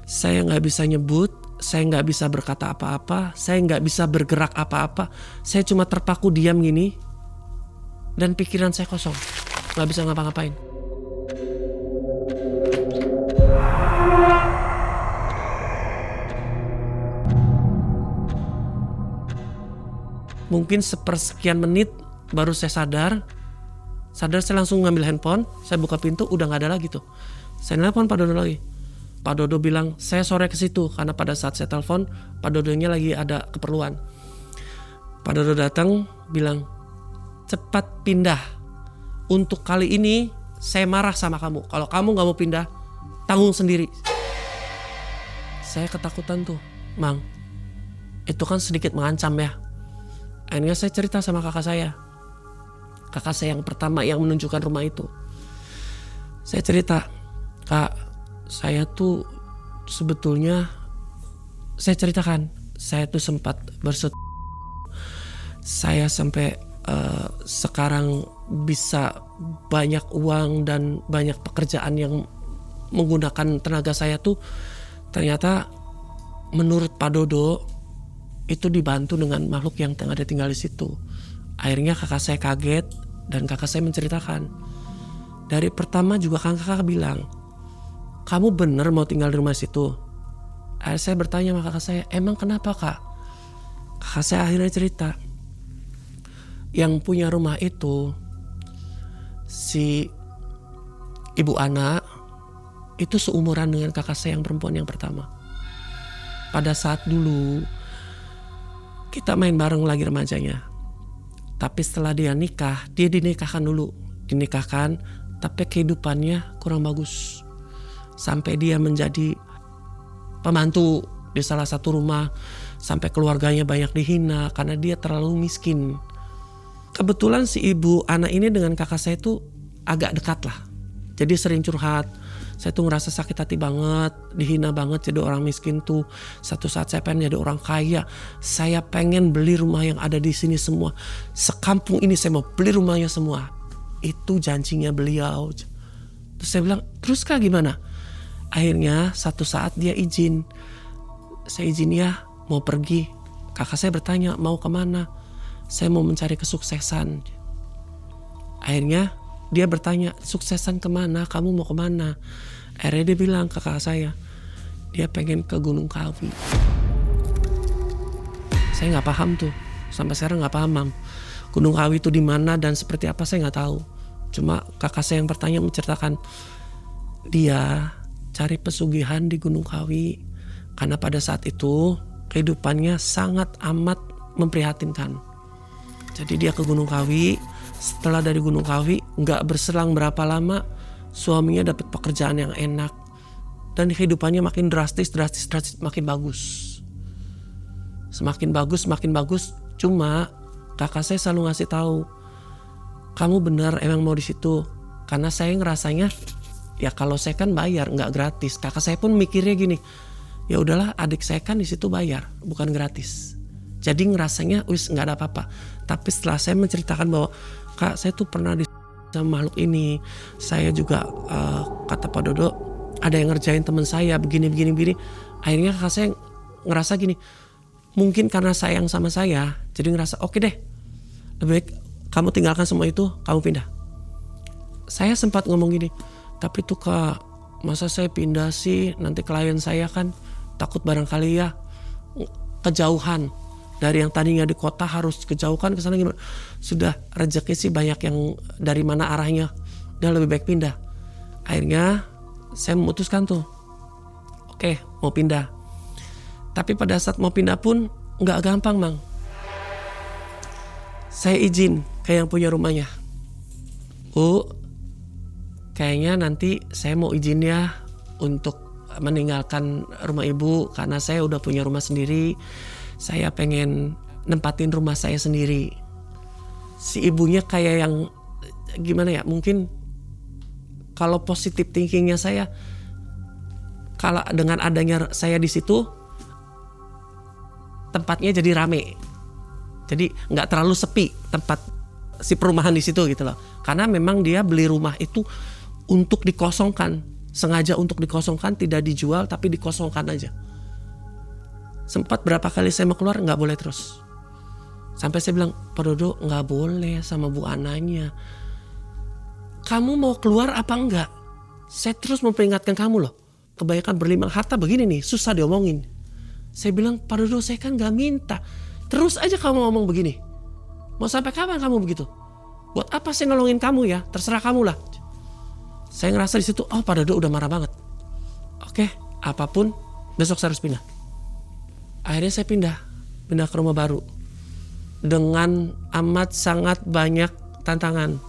Saya gak bisa nyebut, saya gak bisa berkata apa-apa, saya gak bisa bergerak apa-apa. Saya cuma terpaku diam gini. Dan pikiran saya kosong, gak bisa ngapa-ngapain. Mungkin sepersekian menit baru saya sadar saya langsung ngambil handphone, saya buka pintu, udah gak ada lagi tuh. Saya nelpon Pak Dodo lagi. Pak Dodo bilang, saya sore ke situ karena pada saat saya telepon, Pak Dodonya lagi ada keperluan. Pak Dodo datang, bilang, cepat pindah. Untuk kali ini saya marah sama kamu. Kalau kamu gak mau pindah, tanggung sendiri. saya ketakutan tuh, Mang. Itu kan sedikit mengancam ya. Akhirnya saya cerita sama kakak saya. Kakak saya yang pertama yang menunjukkan rumah itu. Saya cerita, Kak, saya tuh sebetulnya, saya ceritakan, saya tuh sempat saya sampai sekarang bisa banyak uang dan banyak pekerjaan yang menggunakan tenaga saya tuh ternyata menurut Pak Dodo itu dibantu dengan makhluk yang ada tinggal di situ. Akhirnya kakak saya kaget dan kakak saya menceritakan. Dari pertama juga kan kakak bilang, kamu bener mau tinggal di rumah situ? Akhirnya saya bertanya sama kakak saya, emang kenapa kak? Kakak saya akhirnya cerita, yang punya rumah itu si Ibu Ana itu seumuran dengan kakak saya yang perempuan yang pertama. Pada saat dulu kita main bareng lagi remajanya. Tapi setelah dia nikah, dia dinikahkan dulu. Dinikahkan, tapi kehidupannya kurang bagus. Sampai dia menjadi pembantu di salah satu rumah. Sampai keluarganya banyak dihina karena dia terlalu miskin. Kebetulan si ibu anak ini dengan kakak saya tuh agak dekat lah. Jadi sering curhat. Saya tuh ngerasa sakit hati banget, dihina banget jadi orang miskin tuh. Satu saat saya pengen jadi orang kaya. Saya pengen beli rumah yang ada di sini semua. Sekampung ini saya mau beli rumahnya semua. Itu janjinya beliau. Terus saya bilang, terus kak gimana? Akhirnya satu saat dia izin. Saya izin ya mau pergi. Kakak saya bertanya mau kemana? Saya mau mencari kesuksesan. Akhirnya dia bertanya, suksesan kemana? Kamu mau kemana? Akhirnya dia bilang ke kakak saya, dia pengen ke Gunung Kawi. Saya nggak paham tuh, sampai sekarang nggak paham, Mam. Gunung Kawi itu di mana dan seperti apa saya nggak tahu. Cuma kakak saya yang bertanya menceritakan, dia cari pesugihan di Gunung Kawi karena pada saat itu kehidupannya sangat amat memprihatinkan. Jadi dia ke Gunung Kawi. Setelah dari Gunung Kawi, nggak berselang berapa lama, suaminya dapat pekerjaan yang enak dan kehidupannya makin drastis makin bagus. Semakin bagus. Cuma kakak saya selalu ngasih tahu, kamu benar emang mau di situ. Karena saya ngerasanya, ya kalau saya kan bayar, nggak gratis. Kakak saya pun mikirnya gini, ya udahlah adik saya kan di situ bayar, bukan gratis. Jadi ngerasanya wis nggak ada apa-apa. Tapi setelah saya menceritakan bahwa kak saya tuh pernah di sama makhluk ini, saya juga kata Pak Dodo ada yang ngerjain teman saya begini. Akhirnya kakak saya ngerasa gini, mungkin karena sayang sama saya, jadi ngerasa oke deh, lebih baik kamu tinggalkan semua itu, kamu pindah. Saya sempat ngomong gini, tapi tuh kak, masa saya pindah sih, nanti klien saya kan takut barangkali ya kejauhan. Dari yang tadinya di kota harus kejauhan ke sana gimana? Sudah rezeki sih banyak yang dari mana arahnya. Udah lebih baik pindah. Akhirnya saya memutuskan tuh. Oke, mau pindah. Tapi pada saat mau pindah pun nggak gampang, Mang. Saya izin ke yang punya rumahnya. Kayaknya nanti saya mau izin ya untuk meninggalkan rumah ibu karena saya udah punya rumah sendiri. Saya pengen nempatin rumah saya sendiri. Si ibunya kayak yang gimana ya, mungkin kalau positif thinkingnya saya, kalau dengan adanya saya di situ tempatnya jadi rame, jadi nggak terlalu sepi tempat si perumahan di situ gitu loh. Karena memang dia beli rumah itu untuk dikosongkan, sengaja untuk dikosongkan, tidak dijual tapi dikosongkan aja. Sempat berapa kali saya mau keluar nggak boleh terus. Sampai saya bilang, Pak Dodo nggak boleh sama Bu Ananya. Kamu mau keluar apa enggak? Saya terus memperingatkan kamu loh. Kebanyakan berlimpah harta begini nih, susah diomongin. Saya bilang, Pak Dodo saya kan nggak minta. Terus aja kamu ngomong begini. Mau sampai kapan kamu begitu? Buat apa saya nolongin kamu ya? Terserah kamu lah. Saya ngerasa di situ, Pak Dodo udah marah banget. Oke, apapun besok saya harus pindah. Akhirnya saya pindah ke rumah baru dengan amat sangat banyak tantangan.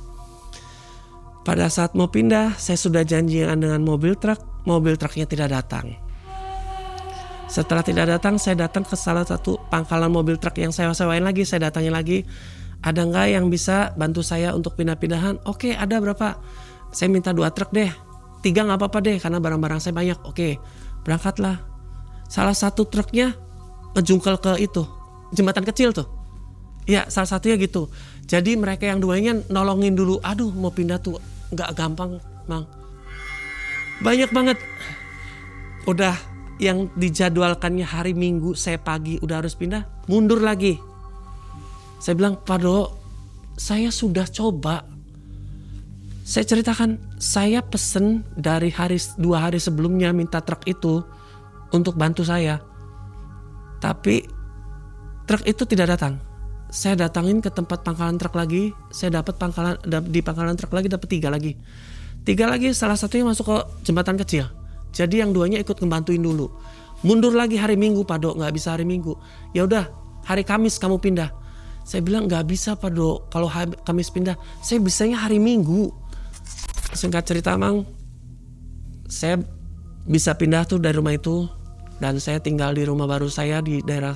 Pada saat mau pindah, saya sudah janjian dengan mobil truknya tidak datang. Setelah tidak datang, saya datang ke salah satu pangkalan mobil truk yang saya sewain lagi. Saya datangin lagi, ada nggak yang bisa bantu saya untuk pindah-pindahan? Oke, ada berapa? Saya minta 2 truk deh, 3 nggak apa-apa deh karena barang-barang saya banyak. Oke, berangkatlah. Salah satu truknya ngejungkel ke itu jembatan kecil tuh. Ya, salah satunya gitu. Jadi mereka yang duanya nolongin dulu. Aduh, mau pindah tuh nggak gampang, Mang. Banyak banget. Udah yang dijadwalkannya hari Minggu saya pagi udah harus pindah, mundur lagi. Saya bilang, Pak Do, saya sudah coba. Saya ceritakan, saya pesen dari 2 hari sebelumnya minta truk itu untuk bantu saya. Tapi truk itu tidak datang. Saya datangin ke tempat pangkalan truk lagi, saya dapat di pangkalan truk lagi dapat 3 lagi. 3 lagi, salah satunya masuk ke jembatan kecil. Jadi yang 2-nya ikut ngebantuin dulu. Mundur lagi hari Minggu, Pak Do, nggak bisa hari Minggu. Ya udah, hari Kamis kamu pindah. Saya bilang nggak bisa, Pak Do, kalau Kamis pindah, saya bisanya hari Minggu. Singkat cerita, Mang, saya bisa pindah tuh dari rumah itu dan saya tinggal di rumah baru saya di daerah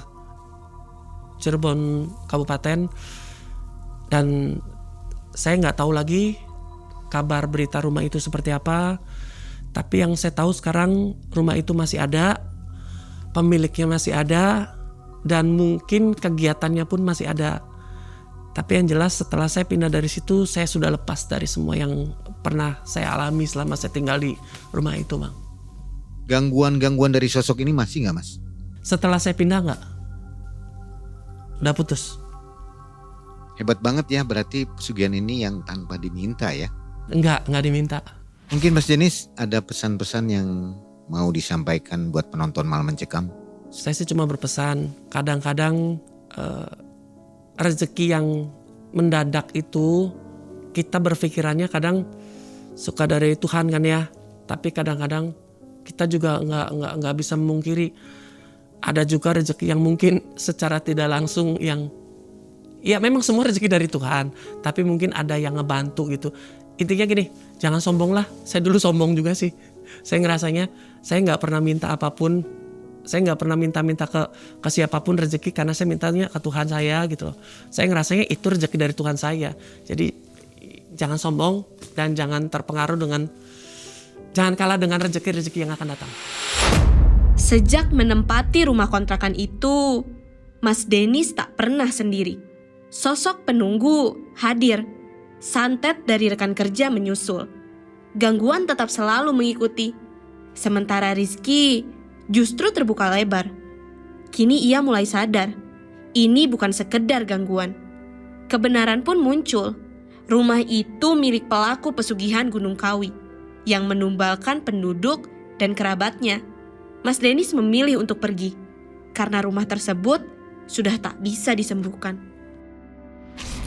Cirebon Kabupaten. Dan saya nggak tahu lagi kabar berita rumah itu seperti apa. Tapi yang saya tahu sekarang rumah itu masih ada, pemiliknya masih ada, dan mungkin kegiatannya pun masih ada. Tapi yang jelas setelah saya pindah dari situ, saya sudah lepas dari semua yang pernah saya alami selama saya tinggal di rumah itu, Bang. Gangguan-gangguan dari sosok ini masih nggak, Mas? Setelah saya pindah nggak, udah putus. Hebat banget ya, berarti pesugihan ini yang tanpa diminta ya? Nggak diminta. Mungkin Mas Denis ada pesan-pesan yang mau disampaikan buat penonton Malam Mencekam? Saya sih cuma berpesan, kadang-kadang rezeki yang mendadak itu kita berpikirannya kadang suka dari Tuhan kan ya. Tapi kadang-kadang kita juga nggak bisa memungkiri ada juga rezeki yang mungkin secara tidak langsung yang ya memang semua rezeki dari Tuhan, tapi mungkin ada yang ngebantu gitu. Intinya gini, jangan sombong lah. Saya dulu sombong juga sih. Saya ngerasanya saya nggak pernah minta apapun. Saya nggak pernah minta ke siapapun rezeki karena saya mintanya ke Tuhan saya gitu loh. Saya ngerasanya itu rezeki dari Tuhan saya. Jadi jangan sombong dan jangan jangan kalah dengan rezeki-rezeki yang akan datang. Sejak menempati rumah kontrakan itu, Mas Denis tak pernah sendiri. Sosok penunggu hadir, santet dari rekan kerja menyusul. Gangguan tetap selalu mengikuti. Sementara Rizky justru terbuka lebar. Kini ia mulai sadar, ini bukan sekedar gangguan. Kebenaran pun muncul. Rumah itu milik pelaku pesugihan Gunung Kawi yang menumbalkan penduduk dan kerabatnya. Mas Denis memilih untuk pergi karena rumah tersebut sudah tak bisa disembuhkan.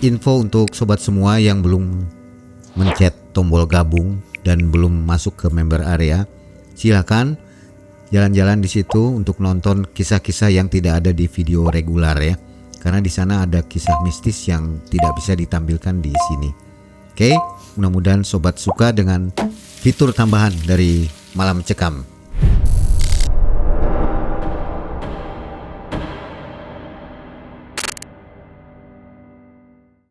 Info untuk sobat semua yang belum mencet tombol gabung dan belum masuk ke member area, silakan jalan-jalan di situ untuk nonton kisah-kisah yang tidak ada di video regular ya. Karena di sana ada kisah mistis yang tidak bisa ditampilkan di sini. Oke, mudah-mudahan sobat suka dengan fitur tambahan dari Malam Cekam.